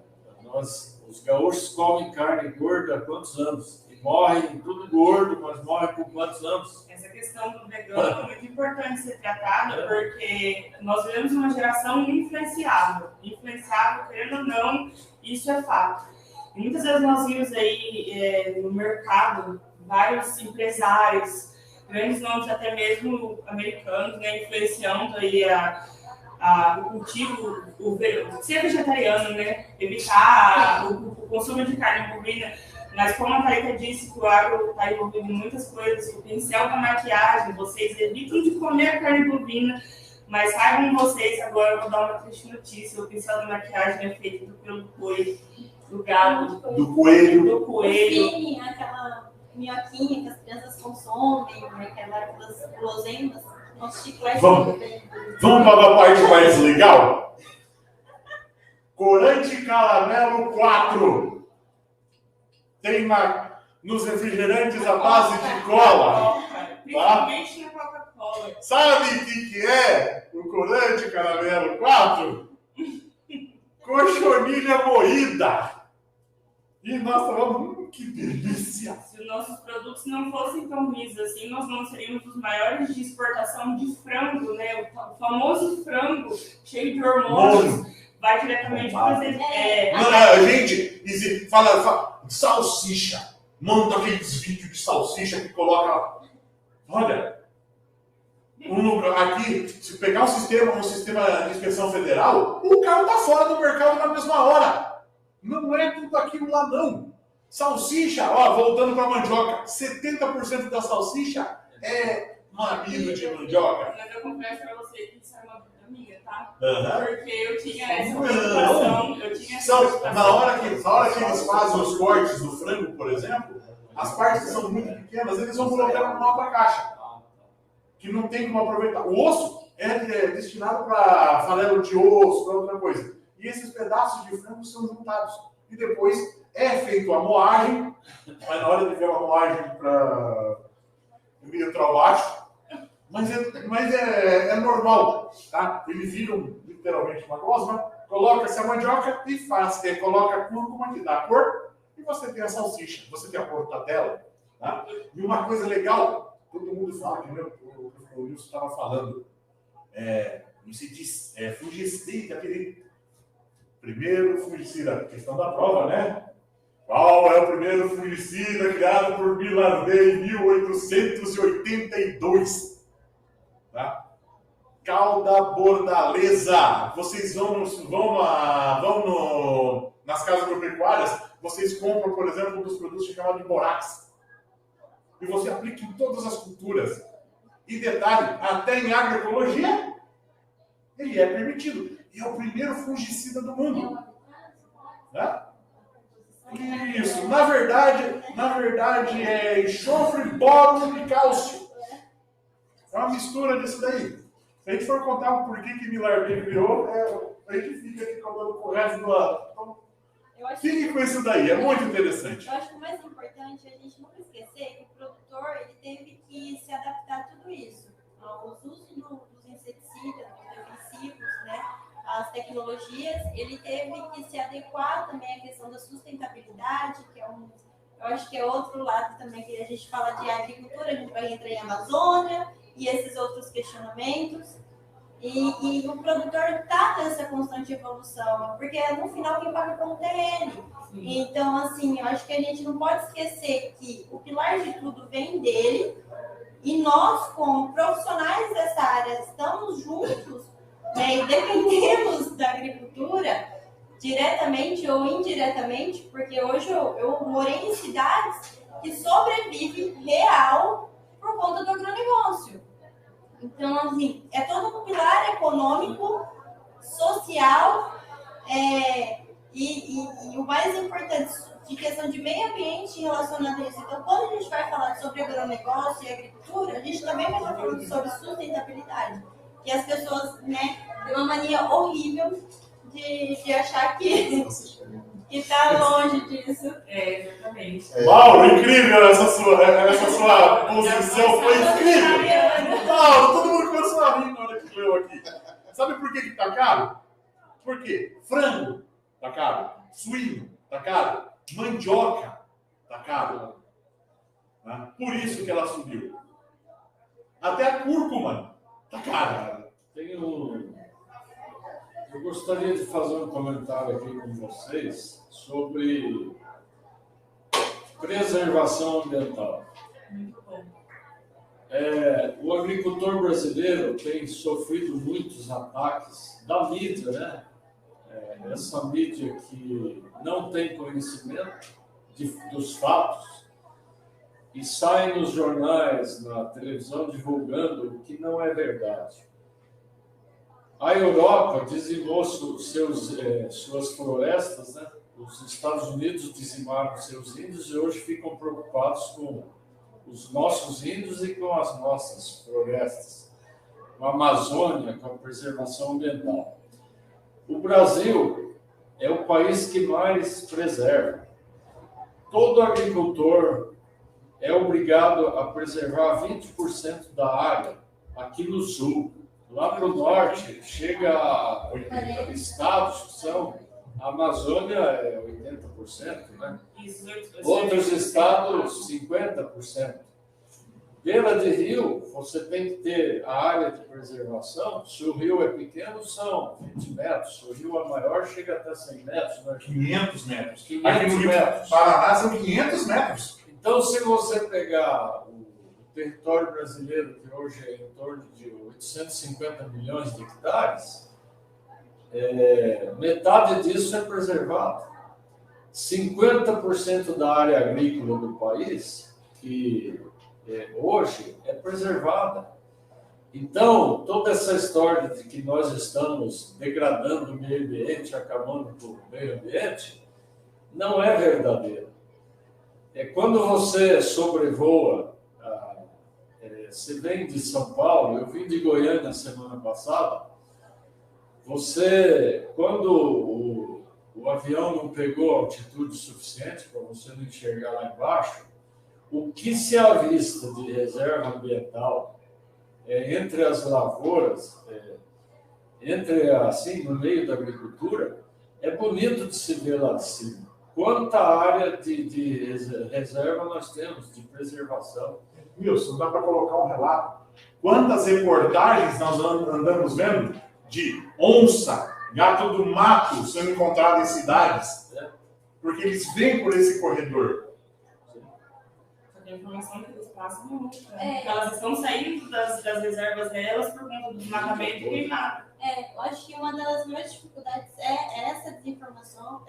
Os gaúchos comem carne gorda há quantos anos? E morrem tudo gordo, mas morrem por quantos anos? Essa questão do vegano é muito importante ser tratada, porque nós vivemos uma geração influenciável. Influenciável, querendo ou não, isso é fato. E muitas vezes nós vimos aí no mercado vários empresários, grandes nomes até mesmo americanos, né, influenciando aí o cultivo, ser vegetariano, né, evitar o consumo de carne bovina. Mas como a Thalita disse que o agro está envolvido em muitas coisas, o pincel da maquiagem, vocês evitam de comer carne bovina, mas saibam vocês, agora eu vou dar uma triste notícia, o pincel da maquiagem é feito pelo coelho, do gado, do coelho. Sim, aquela minhoquinha que as crianças consomem, né, que é das guloseimas. Nosso chiclete Vamos também. para a parte mais legal? Corante Caramelo 4. Tem nos refrigerantes à base de cola. Principalmente na Coca-Cola. Sabe o que é o corante Caramelo 4? Cochonilha moída. E nós falamos, que delícia! Se os nossos produtos não fossem tão ruins assim, nós não seríamos os maiores de exportação de frango, né? O famoso frango cheio de hormônios vai diretamente para fazer. Gente, fala salsicha. Manda aqueles vídeos de salsicha que coloca. Olha, aqui, se pegar um sistema de inspeção federal, o carro tá fora do mercado na mesma hora. Não é tudo aquilo lá, não. Salsicha, ó, voltando para mandioca, 70% da salsicha é amido de mandioca. Mas eu confesso para você que isso é uma dúvida minha, tá? Uhum. Porque eu tinha essa preocupação. Na hora que eles fazem os cortes do frango, por exemplo, as partes que são muito pequenas, eles vão colocar numa outra caixa. Que não tem como aproveitar. O osso é destinado para farelo de osso, para outra coisa. E esses pedaços de frango são juntados. E depois é feito a moagem, mas na hora de ver a moagem para meio traumático, mas é normal, tá? Eles viram literalmente uma gosma, coloca-se a mandioca e coloca a cúrcuma que dá a cor, e você tem a salsicha, você tem a mortadela, tá? E uma coisa legal, todo mundo fala que o Wilson estava falando, não se diz, fungicida, aquele primeiro fungicida, questão da prova, né? Qual é o primeiro fungicida criado por Millardet em 1882? Tá? Calda bordaleza. Vocês vão nas casas agropecuárias, vocês compram, por exemplo, um dos produtos chamados de borax. E você aplica em todas as culturas. E detalhe, até em agroecologia, ele é permitido. E é o primeiro fungicida do mundo. Né? Isso. Na verdade é enxofre, boro e cálcio. É uma mistura disso daí. Se a gente for contar o porquê que Millardet virou, a gente fica aqui contando pro resto do ano. Então, fique com isso daí, é muito interessante. Eu acho que o mais importante é a gente nunca esquecer que o produtor ele teve que se adaptar a tudo isso. Os usos dos inseticidas, dos defensivos, né? As tecnologias, ele teve que se adequar também à questão da sustentabilidade, que é eu acho que é outro lado também que a gente fala de agricultura, a gente vai entrar em Amazônia e esses outros questionamentos. E o produtor está nessa constante evolução, porque no final quem paga a conta é ele. Então, assim, eu acho que a gente não pode esquecer que o pilar de tudo vem dele e nós, como profissionais dessa área, estamos juntos, né, e dependemos da agricultura diretamente ou indiretamente, porque hoje eu morei em cidades que sobrevivem real por conta do agronegócio. Então, assim, é todo um pilar econômico, social, e o mais importante, de questão de meio ambiente relacionado a isso. Então, quando a gente vai falar sobre agronegócio e agricultura, a gente também vai estar falando sobre sustentabilidade. Que as pessoas, né, têm uma mania horrível de achar que está longe disso. Exatamente. Mauro, incrível essa sua posição, foi incrível. Mauro, todo mundo começou a rir na hora que leu aqui. Sabe por que tá caro? Por quê? Frango tá caro, suíno tá caro, mandioca tá caro. Né? Por isso que ela subiu. Até a cúrcuma tá cara. Eu gostaria de fazer um comentário aqui com vocês sobre preservação ambiental. Muito bom. O agricultor brasileiro tem sofrido muitos ataques da mídia, né? Essa mídia que não tem conhecimento dos fatos e sai nos jornais, na televisão, divulgando o que não é verdade. A Europa dizimou suas florestas, né? Os Estados Unidos dizimaram seus índios e hoje ficam preocupados com os nossos índios e com as nossas florestas, com a Amazônia, com a preservação ambiental. O Brasil é o país que mais preserva. Todo agricultor é obrigado a preservar 20% da área aqui no sul. Lá para o norte, chega a estados que são... A Amazônia é 80%, né? Outros estados, 50%. Beira de rio, você tem que ter a área de preservação. Se o rio é pequeno, são 20 metros. Se o rio é maior, chega até 100 metros. Né? 500 metros. 500 Aqui no Rio metros. Paraná são 500 metros. Então, se você pegar o território brasileiro, que hoje é em torno de 850 milhões de hectares, metade disso é preservado. 50% da área agrícola do país, que hoje é preservada. Então, toda essa história de que nós estamos degradando o meio ambiente, acabando com o meio ambiente, não é verdadeira. Quando você sobrevoa, você vem de São Paulo, eu vim de Goiânia semana passada, quando o avião não pegou altitude suficiente para você não enxergar lá embaixo, o que se avista de reserva ambiental entre as lavouras, no meio da agricultura, é bonito de se ver lá de cima. Quanta área de reserva nós temos, de preservação. Wilson, dá para colocar um relato? Quantas reportagens nós andamos vendo de onça, gato do mato sendo encontrado em cidades? Porque eles vêm por esse corredor. A informação que eles passam não. Elas estão saindo das reservas delas por conta do desmatamento e queimado. Eu acho que uma das maiores dificuldades é essa desinformação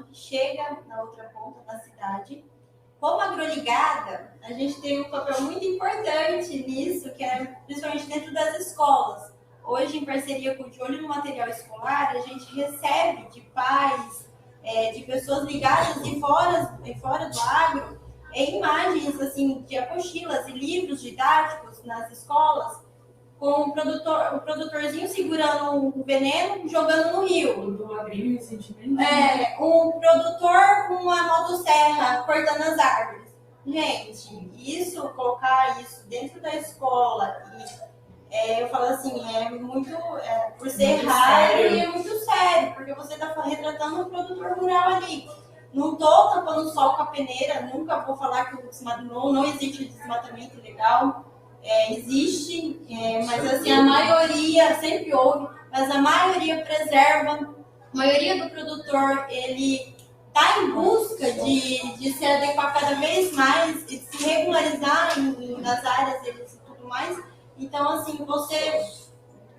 que chega na outra ponta da cidade. Como agroligada, a gente tem um papel muito importante nisso, que é principalmente dentro das escolas. Hoje, em parceria com o De Olho no Material Escolar, a gente recebe de pais, de pessoas ligadas de fora do agro, imagens assim, de apostilas e livros didáticos nas escolas, com o produtorzinho segurando um veneno, jogando no rio. Do agrinho recentemente. Um produtor com uma motosserra cortando as árvores. Gente, colocar isso dentro da escola eu falo assim, por ser raro e é muito sério, porque você está retratando um produtor rural ali. Não estou tampando o sol com a peneira, nunca vou falar que não existe desmatamento ilegal. Existe, mas assim, a maioria, sempre houve, mas a maioria preserva. A maioria do produtor, ele está em busca de se adequar cada vez mais e de se regularizar nas áreas deles e tudo mais. Então, assim,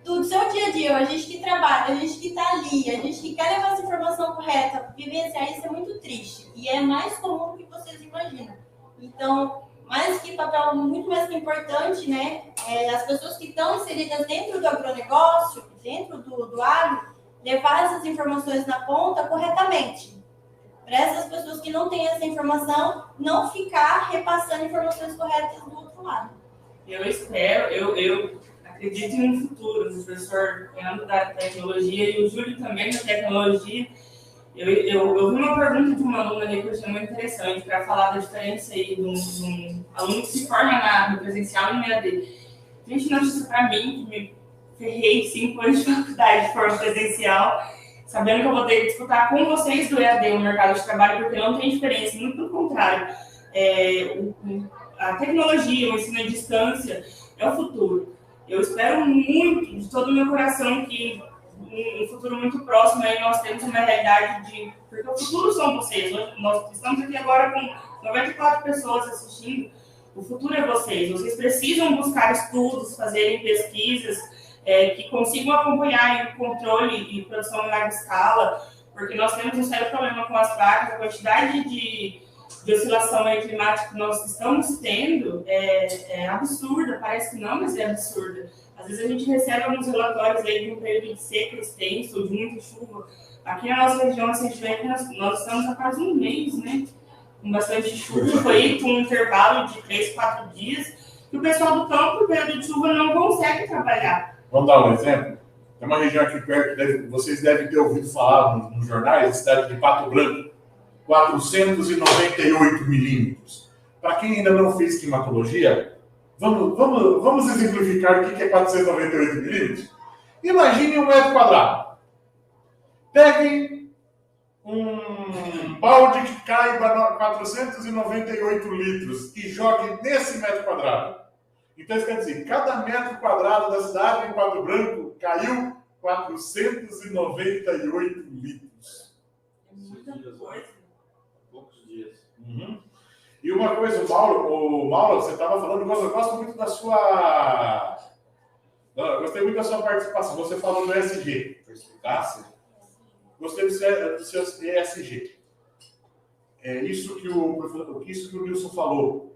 do seu dia a dia, a gente que trabalha, a gente que está ali, a gente que quer levar essa informação correta, vivenciar isso é muito triste. E é mais comum do que vocês imaginam. Então, muito mais que importante, né? As pessoas que estão inseridas dentro do agronegócio, dentro do agro, levar essas informações na ponta corretamente. Para essas pessoas que não têm essa informação, não ficar repassando informações corretas do outro lado. Eu espero, eu acredito em um futuro, o professor Leandro da tecnologia e o Júlio também da tecnologia. Eu vi uma pergunta de uma aluna ali que eu achei muito interessante para falar da diferença aí de um aluno que se forma no presencial e no EAD. Gente, não isso para mim, que me ferrei 5 anos de faculdade de forma presencial, sabendo que eu vou ter que disputar com vocês do EAD o mercado de trabalho, porque não tem diferença, muito pelo contrário. A tecnologia, o ensino à distância é o futuro. Eu espero muito, de todo o meu coração, que em um futuro muito próximo aí nós temos uma realidade porque o futuro são vocês. Nós estamos aqui agora com 94 pessoas assistindo. O futuro é vocês. Vocês precisam buscar estudos, fazerem pesquisas que consigam acompanhar o controle e produção em larga escala, porque nós temos um sério problema com as pragas, a quantidade de oscilação climática que nós estamos tendo é absurda, parece que não, mas é absurda. Às vezes a gente recebe alguns relatórios aí de um período de seca extenso, de muita chuva Aqui na nossa região, a gente vê que nós estamos há quase um mês, né? Com bastante chuva aí, com um intervalo de 3, 4 dias, que o pessoal do campo, por período de chuva, não consegue trabalhar. Vamos dar um exemplo? Tem uma região aqui perto, vocês devem ter ouvido falar nos jornais, a cidade de Pato Branco, 498 milímetros. Para quem ainda não fez climatologia, vamos exemplificar o que é 498 milímetros? Imagine 1 metro quadrado. Peguem um balde que caiba 498 litros e joguem nesse metro quadrado. Então, isso quer dizer, cada metro quadrado da cidade em Pato Branco caiu 498 litros. É muita coisa. Poucos dias. Uhum. E uma coisa, o Mauro, você estava falando, eu gosto muito da sua... Eu gostei muito da sua participação. Você falou do ESG, tá? Gostei do seu ESG. É isso que o Nilson falou.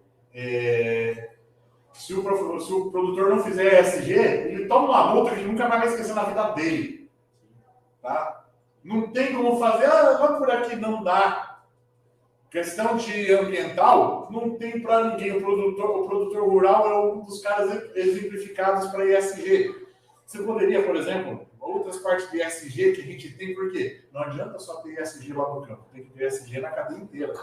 Se o produtor não fizer ESG, ele toma uma multa que ele nunca mais vai esquecer na vida dele. Tá? Não tem como fazer, vamos por aqui, não dá. Questão de ambiental, não tem para ninguém. O produtor rural é um dos caras exemplificados para ESG. Você poderia, por exemplo, outras partes de ESG que a gente tem, por quê? Não adianta só ter ESG lá no campo, tem que ter ESG na cadeia inteira.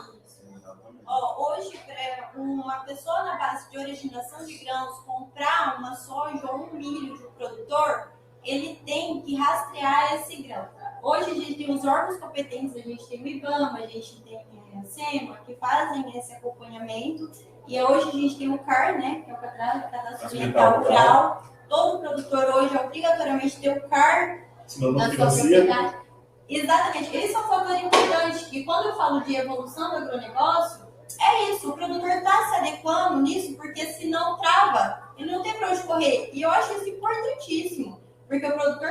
Hoje, para uma pessoa na base de originação de grãos comprar uma soja ou um milho de um produtor, ele tem que rastrear esse grão. Hoje a gente tem os órgãos competentes, a gente tem o IBAMA, a gente tem a SEMA, que fazem esse acompanhamento. E hoje a gente tem o CAR, né, que é o Cadastro Ambiental Rural. Todo produtor hoje obrigatoriamente tem o CAR na sua propriedade. Exatamente. Esse é um fator importante, que quando eu falo de evolução do agronegócio, é isso, o produtor está se adequando nisso, porque senão trava, ele não tem para onde correr. E eu acho isso importantíssimo, porque o produtor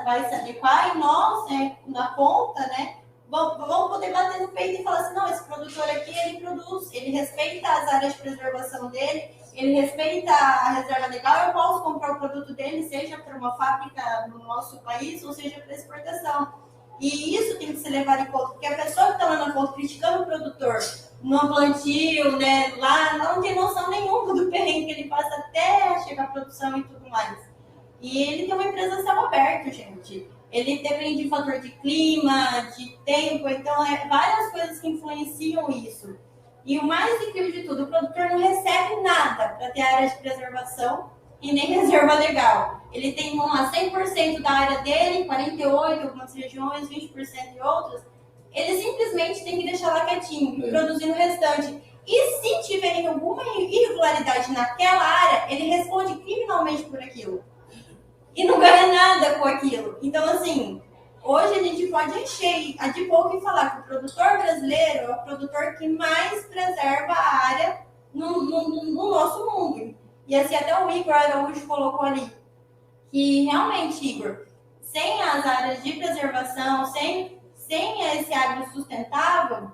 vai se adequar e nós, na ponta, né, vamos poder bater no peito e falar assim, não, esse produtor aqui, ele produz, ele respeita as áreas de preservação dele, ele respeita a reserva legal, eu posso comprar o produto dele, seja para uma fábrica no nosso país, ou seja para exportação. E isso tem que ser levado em conta, porque a pessoa que está lá na ponta criticando o produtor, no plantio, né, lá, não tem noção nenhuma do perrengue que ele passa até chegar à produção e tudo mais. E ele tem uma empresa a céu aberto, gente. Ele depende de fator de clima, de tempo, então várias coisas que influenciam isso. E o mais incrível de tudo, o produtor não recebe nada para ter área de preservação e nem reserva legal. Ele tem, 100% da área dele, 48% em algumas regiões, 20% em outras. Ele simplesmente tem que deixar lá quietinho, produzindo o restante. E se tiverem alguma irregularidade naquela área, ele responde criminalmente por aquilo. E não ganha nada com aquilo. Então, assim, hoje a gente pode encher de pouco e falar que o produtor brasileiro é o produtor que mais preserva a área no nosso mundo. E assim, até o Igor Araújo colocou ali, que realmente, Igor, sem as áreas de preservação, sem esse agro sustentável,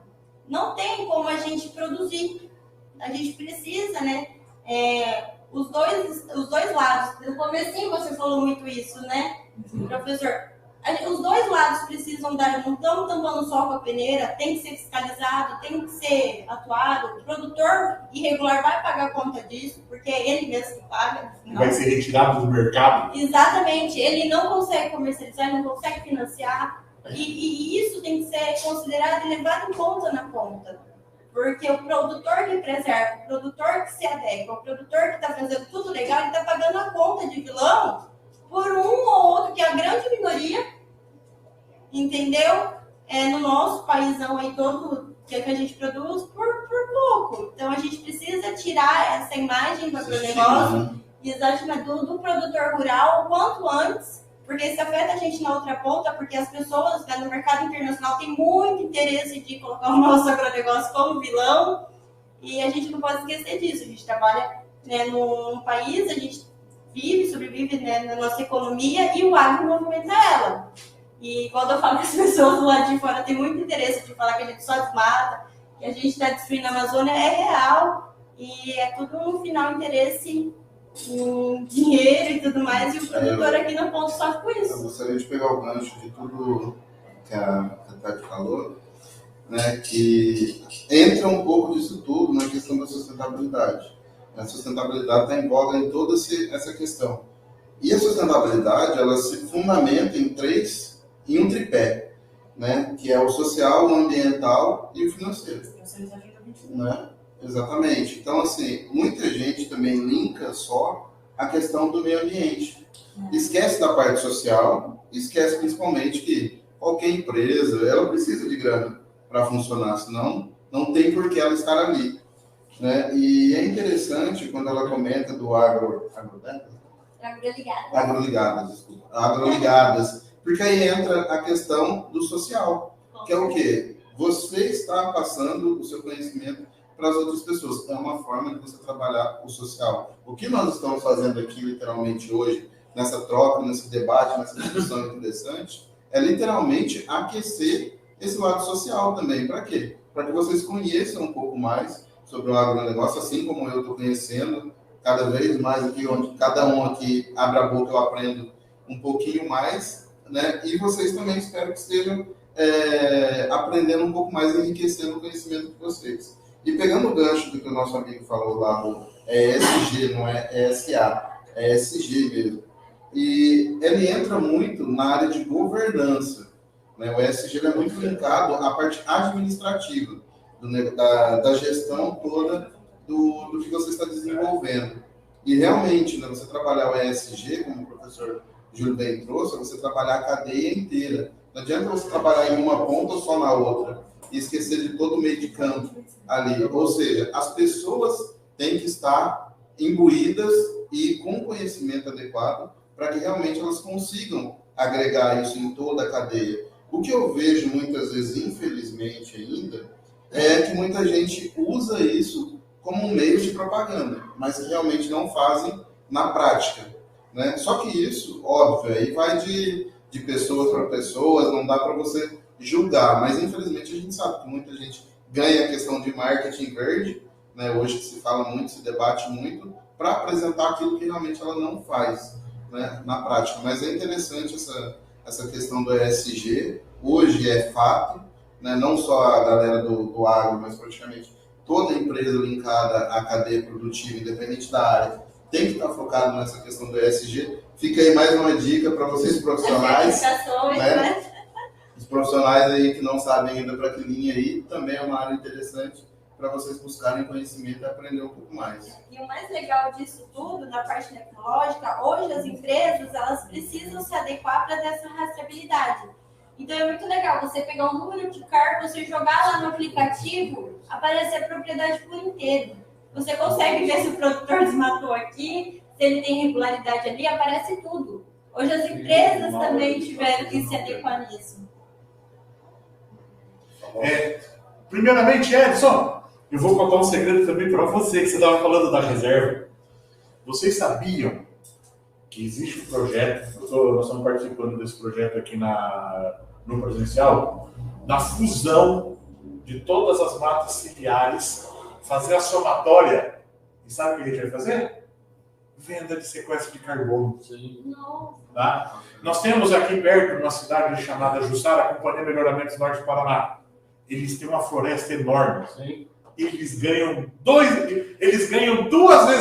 não tem como a gente produzir. A gente precisa, né? Os dois lados. No comecinho você falou muito isso, né, professor? Os dois lados precisam dar, não estamos tampando só com a peneira, tem que ser fiscalizado, tem que ser atuado. O produtor irregular vai pagar conta disso, porque é ele mesmo que paga. Vai ser retirado do mercado. Exatamente. Ele não consegue comercializar, ele não consegue financiar. E isso tem que ser considerado e levado em conta na conta. Porque o produtor que preserva, o produtor que se adequa, o produtor que está fazendo tudo legal, ele está pagando a conta de vilão por um ou outro, que é a grande minoria, entendeu? No nosso paísão aí todo que a gente produz, por pouco. Então a gente precisa tirar essa imagem do agronegócio, exatamente do produtor rural o quanto antes, porque isso afeta a gente na outra ponta, porque as pessoas, né, no mercado internacional têm muito interesse de colocar o nosso agronegócio como vilão, e a gente não pode esquecer disso. A gente trabalha, né, num país, a gente vive, sobrevive, né, na nossa economia, e o agro movimenta ela. E quando eu falo que as pessoas do lado de fora têm muito interesse de falar que a gente só desmata, que a gente está destruindo a Amazônia, é real, e é tudo no final interesse em dinheiro e tudo mais, e o produtor aqui na ponta sofre com isso. Eu gostaria de pegar o gancho de tudo a Tati falou, né, que entra um pouco disso tudo na questão da sustentabilidade. A sustentabilidade está em voga em toda essa questão. E a sustentabilidade, ela se fundamenta em um tripé, né, que é o social, o ambiental e o financeiro. Né? Exatamente. Então, assim, muita gente também linka só a questão do meio ambiente. Esquece da parte social, esquece principalmente que qualquer empresa, ela precisa de grana para funcionar, senão não tem por que ela estar ali. Né? E é interessante quando ela comenta do agroligadas, porque aí entra a questão do social, que é o quê? Você está passando o seu conhecimento para as outras pessoas. É uma forma de você trabalhar o social. O que nós estamos fazendo aqui, literalmente, hoje, nessa troca, nesse debate, nessa discussão interessante, é literalmente aquecer esse lado social também. Para quê? Para que vocês conheçam um pouco mais sobre o agronegócio, assim como eu estou conhecendo cada vez mais aqui, onde cada um aqui abre a boca, eu aprendo um pouquinho mais, né? E vocês também espero que estejam aprendendo um pouco mais, enriquecendo o conhecimento de vocês. E pegando o gancho do que o nosso amigo falou lá, do ESG, não é ESA, é ESG mesmo. E ele entra muito na área de governança. Né? O ESG é muito linkado à parte administrativa, da gestão toda do que você está desenvolvendo. E realmente, né, você trabalhar o ESG, como o professor Júlio bem trouxe, é você trabalhar a cadeia inteira. Não adianta você trabalhar em uma ponta ou só na outra e esquecer de todo o meio de campo ali. Ou seja, as pessoas têm que estar imbuídas e com conhecimento adequado para que realmente elas consigam agregar isso em toda a cadeia. O que eu vejo muitas vezes, infelizmente ainda, é que muita gente usa isso como um meio de propaganda, mas realmente não fazem na prática. Né? Só que isso, óbvio, aí vai de pessoas para pessoas, não dá para você julgar, mas infelizmente a gente sabe que muita gente ganha a questão de marketing verde, né? Hoje que se fala muito, se debate muito, para apresentar aquilo que realmente ela não faz, né, na prática. Mas é interessante essa questão do ESG, hoje é fato, né? Não só a galera do agro, mas praticamente toda empresa linkada à cadeia produtiva, independente da área, tem que estar focado nessa questão do ESG. Fica aí mais uma dica para vocês profissionais, né? Os profissionais aí que não sabem ainda para que linha aí, também é uma área interessante para vocês buscarem conhecimento e aprender um pouco mais. E o mais legal disso tudo, na parte tecnológica, hoje as empresas, elas precisam se adequar para ter essa rastreabilidade. Então é muito legal você pegar um número de carro, você jogar lá no aplicativo, aparecer a propriedade por inteiro. Você consegue ver se o produtor desmatou aqui, se ele tem regularidade ali, aparece tudo. Hoje as empresas também tiveram que se adequar nisso. Primeiramente, Edson, eu vou contar um segredo também para você, que você estava falando da reserva. Vocês sabiam que existe um projeto, nós estamos participando desse projeto aqui no presencial, da fusão de todas as matas ciliares, fazer a somatória. E sabe o que a gente vai fazer? Venda de sequestro de carbono. Tá? Nós temos aqui perto, numa cidade chamada Jussara, a Companhia Melhoramentos Norte do Paraná. Eles têm uma floresta enorme. Sim. Eles ganham 2 vezes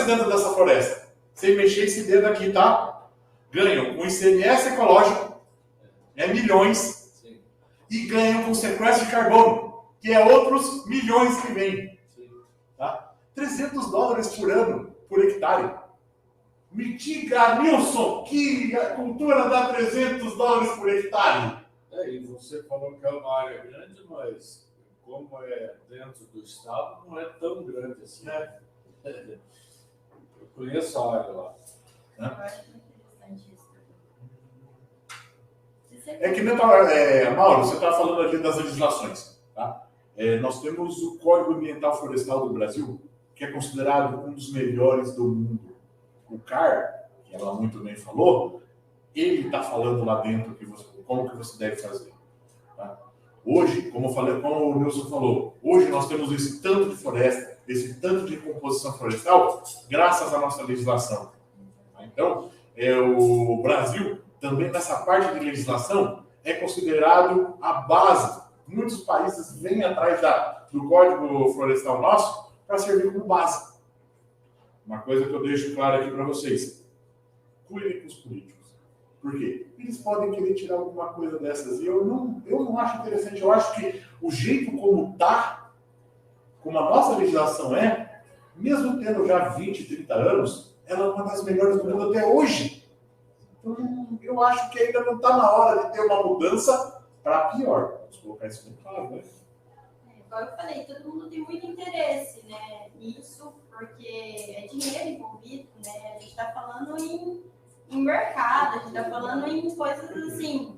dentro dessa floresta. Sem mexer esse dedo aqui, tá? Ganham com ICMS ecológico, milhões. Sim. E ganham com sequestro de carbono, que é outros milhões que vêm. Tá? $300 por ano, por hectare. Me diga, Nilson, que a cultura dá $300 por hectare. E você falou que é uma área grande, mas como é dentro do estado, não é tão grande assim. Eu conheço a área lá. Eu acho interessante isso. É que, Mauro, você estava falando ali das legislações. Tá? Nós temos o Código Ambiental Florestal do Brasil, que é considerado um dos melhores do mundo. O CAR, que ela muito bem falou, ele está falando lá dentro como que você deve fazer. Tá? Hoje, como o Nilson falou, hoje nós temos esse tanto de floresta, esse tanto de composição florestal, graças à nossa legislação. Tá? Então, o Brasil, também nessa parte de legislação, é considerado a base. Muitos países vêm atrás do Código Florestal nosso para servir como base. Uma coisa que eu deixo claro aqui para vocês. Cuidem com os políticos. Por quê? Eles podem querer tirar alguma coisa dessas. E eu não acho interessante. Eu acho que o jeito como está, como a nossa legislação é, mesmo tendo já 20, 30 anos, ela é uma das melhores do mundo até hoje. Então, eu acho que ainda não está na hora de ter uma mudança para pior. Vamos colocar isso bem claro, né? Igual eu falei, todo mundo tem muito interesse, né, nisso, porque é dinheiro envolvido, né? A gente está falando em mercado, a gente está falando em coisas assim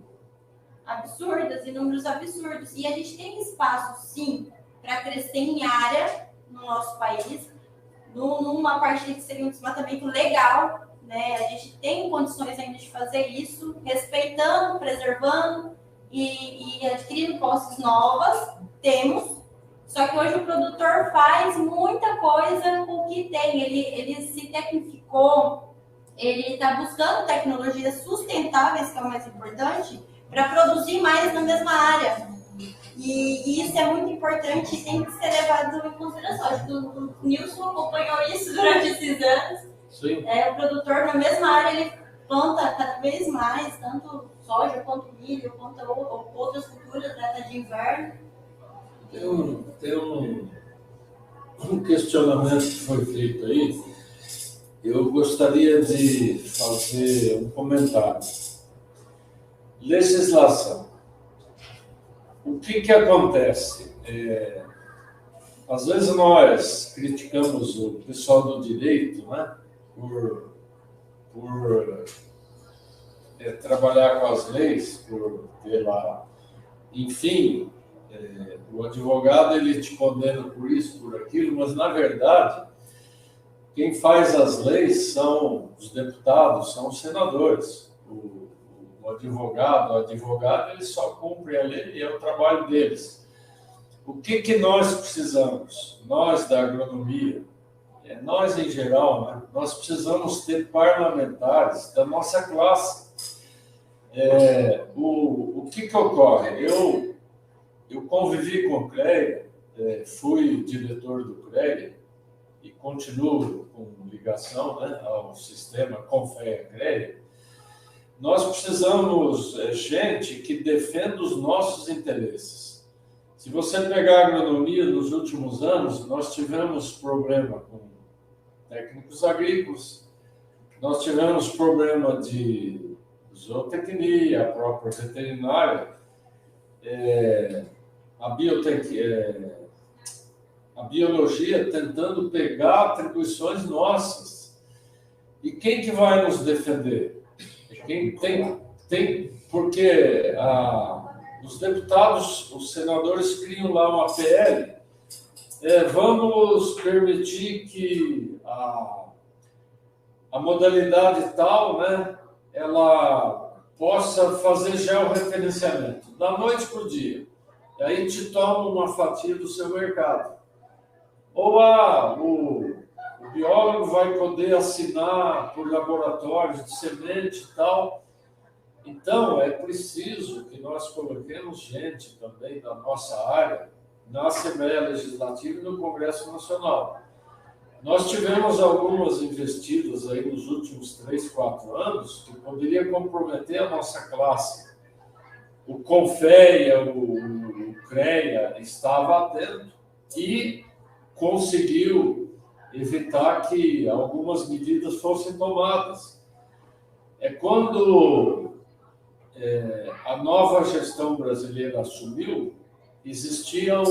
absurdas, em números absurdos. E a gente tem espaço, sim, para crescer em área no nosso país, numa parte que seria um desmatamento legal, né? A gente tem condições ainda de fazer isso, respeitando, preservando e adquirindo posses novas, temos. Só que hoje o produtor faz muita coisa com o que tem. Ele se tecnificou, ele está buscando tecnologias sustentáveis, que é o mais importante, para produzir mais na mesma área. E isso é muito importante e tem que ser levado em consideração. Acho que o Nilson acompanhou isso durante esses anos. Sim. O produtor, na mesma área, ele planta cada vez mais, tanto soja quanto milho, quanto outras culturas de inverno. Tem um questionamento que foi feito aí. Eu gostaria de fazer um comentário. Legislação. O que acontece? Às vezes nós criticamos o pessoal do direito, né, por trabalhar com as leis, por ter lá, enfim, o advogado ele te condena por isso, por aquilo, mas na verdade quem faz as leis são os deputados, são os senadores. O advogado ele só cumpre a lei e é o trabalho deles. O que nós precisamos? Nós da agronomia, nós em geral, né? Nós precisamos ter parlamentares da nossa classe. O que ocorre? Eu convivi com o CREA, fui diretor do CREA e continuo com ligação, né, ao sistema Confea-CREA. Nós precisamos gente que defenda os nossos interesses. Se você pegar a agronomia nos últimos anos, nós tivemos problema com técnicos agrícolas, nós tivemos problema de zootecnia, a própria veterinária, a biologia tentando pegar atribuições nossas. E quem que vai nos defender? Quem tem porque os deputados, os senadores criam lá uma PL, vamos permitir que a modalidade tal, né, ela possa fazer georreferenciamento da noite para o dia. E aí te toma uma fatia do seu mercado. Ou o biólogo vai poder assinar por laboratórios de semente e tal. Então, é preciso que nós coloquemos gente também da nossa área na Assembleia Legislativa e no Congresso Nacional. Nós tivemos algumas investidas aí nos últimos 3, 4 anos que poderia comprometer a nossa classe. O Confea, o CREA estava atento e conseguiu evitar que algumas medidas fossem tomadas. Quando a nova gestão brasileira assumiu, existia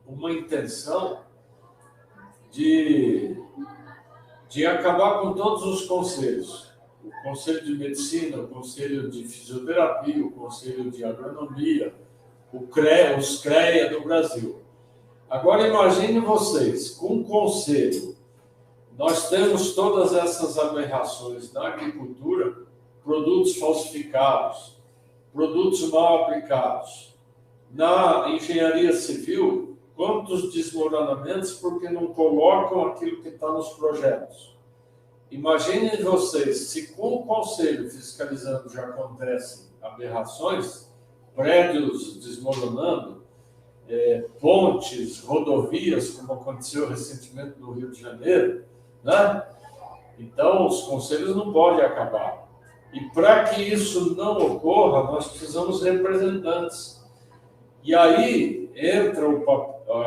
uma intenção de acabar com todos os conselhos. O Conselho de Medicina, o Conselho de Fisioterapia, o Conselho de Agronomia, os CREA do Brasil. Agora imagine vocês, com um conselho, nós temos todas essas aberrações na agricultura, produtos falsificados, produtos mal aplicados. Na engenharia civil, quantos desmoronamentos porque não colocam aquilo que está nos projetos. Imaginem vocês, se com o conselho fiscalizando já acontecem aberrações, prédios desmoronando, pontes, rodovias, como aconteceu recentemente no Rio de Janeiro, né? Então, os conselhos não podem acabar. E para que isso não ocorra, nós precisamos de representantes. E aí entra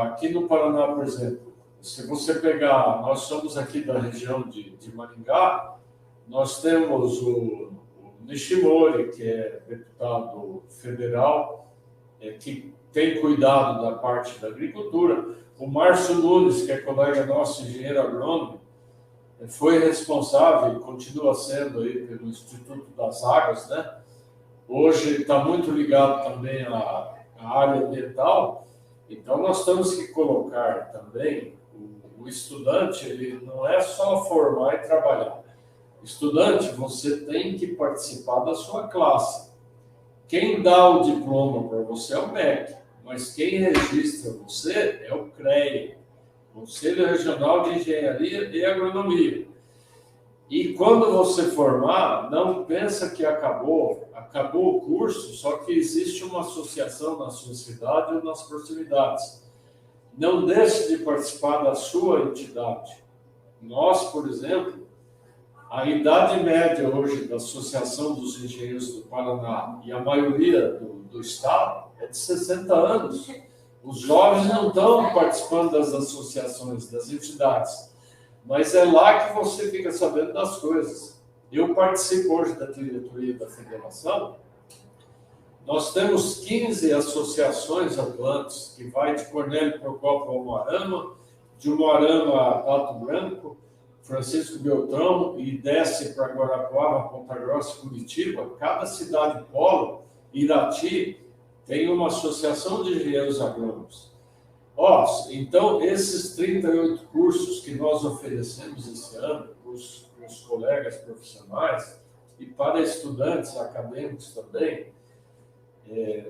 aqui no Paraná, por exemplo, se você pegar, nós somos aqui da região de Maringá, nós temos o Nishimori, que é deputado federal, que tem cuidado da parte da agricultura. O Márcio Nunes, que é colega nosso, engenheiro agrônomo, foi responsável e continua sendo aí pelo Instituto das Águas, né? Hoje está muito ligado também à área ambiental. Então, nós temos que colocar também o estudante, ele não é só formar e trabalhar. Estudante, você tem que participar da sua classe. Quem dá o diploma para você é o MEC, mas quem registra você é o CREA, Conselho Regional de Engenharia e Agronomia. E quando você formar, não pensa que acabou o curso, só que existe uma associação na sua cidade ou nas proximidades. Não deixe de participar da sua entidade. Nós, por exemplo, a idade média hoje da Associação dos Engenheiros do Paraná e a maioria do estado é de 60 anos. Os jovens não estão participando das associações, das entidades, mas é lá que você fica sabendo das coisas. Eu participo hoje da diretoria da federação. Nós temos 15 associações atuantes, que vai de Cornélio Procópio a Umuarama, de Umuarama a Pato Branco, Francisco Beltrão, e desce para Guarapuava, Ponta Grossa e Curitiba. Cada cidade polo, Irati, tem uma associação de engenheiros agrônomos. Então, esses 38 cursos que nós oferecemos esse ano para os colegas profissionais e para estudantes acadêmicos também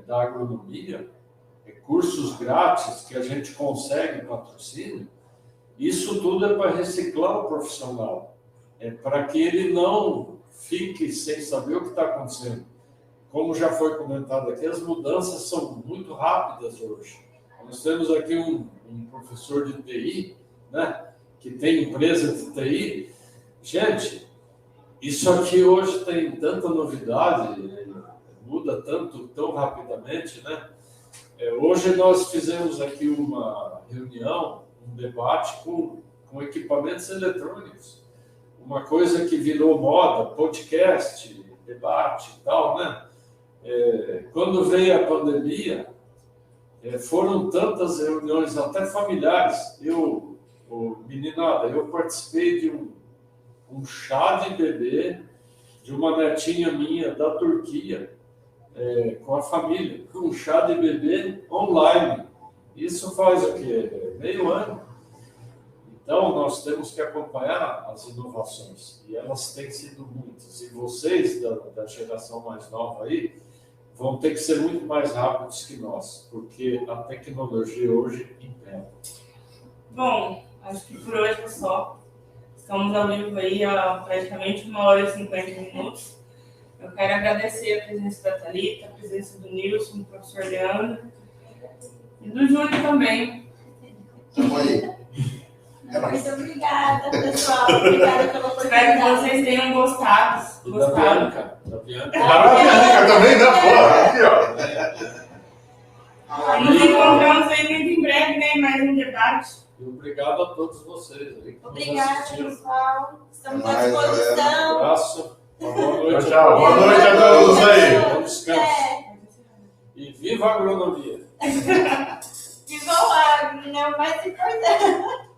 da agronomia, cursos grátis que a gente consegue patrocínio, isso tudo é para reciclar o profissional, para que ele não fique sem saber o que está acontecendo. Como já foi comentado aqui, as mudanças são muito rápidas hoje. Nós temos aqui um professor de TI, né, que tem empresa de TI. Gente, isso aqui hoje tem tanta novidade, muda tão rapidamente, né? Hoje nós fizemos aqui uma reunião, um debate com equipamentos eletrônicos. Uma coisa que virou moda, podcast, debate e tal, né? Quando veio a pandemia, foram tantas reuniões, até familiares. Meninada, eu participei de um chá de bebê de uma netinha minha da Turquia, com a família, um chá de bebê online. Isso faz o quê? Meio ano. Então, nós temos que acompanhar as inovações, e elas têm sido muitas. E vocês, da geração mais nova aí, vão ter que ser muito mais rápidos que nós, porque a tecnologia hoje impera. Bom, acho que por hoje é só. Estamos ao vivo aí há praticamente 1h e 50 minutos. Eu quero agradecer a presença da Thalita, a presença do Nilson, do professor Leandro e do Júlio também. Tamo aí. Muito obrigada, pessoal. Obrigada pela oportunidade. Espero que vocês tenham gostado. Da Bianca. Da Bianca. Bianca também, né? Aqui, ó. Nos encontramos aí muito em breve, né? Mais um debate. E obrigado a todos vocês aí que Obrigada, nos assistiram. pessoal. Estamos à Até mais, disposição. Um abraço. Boa noite. Tchau. Boa noite a todos aí. Bom descanso. E viva a agronomia. Viva o agro, né? O mais importante.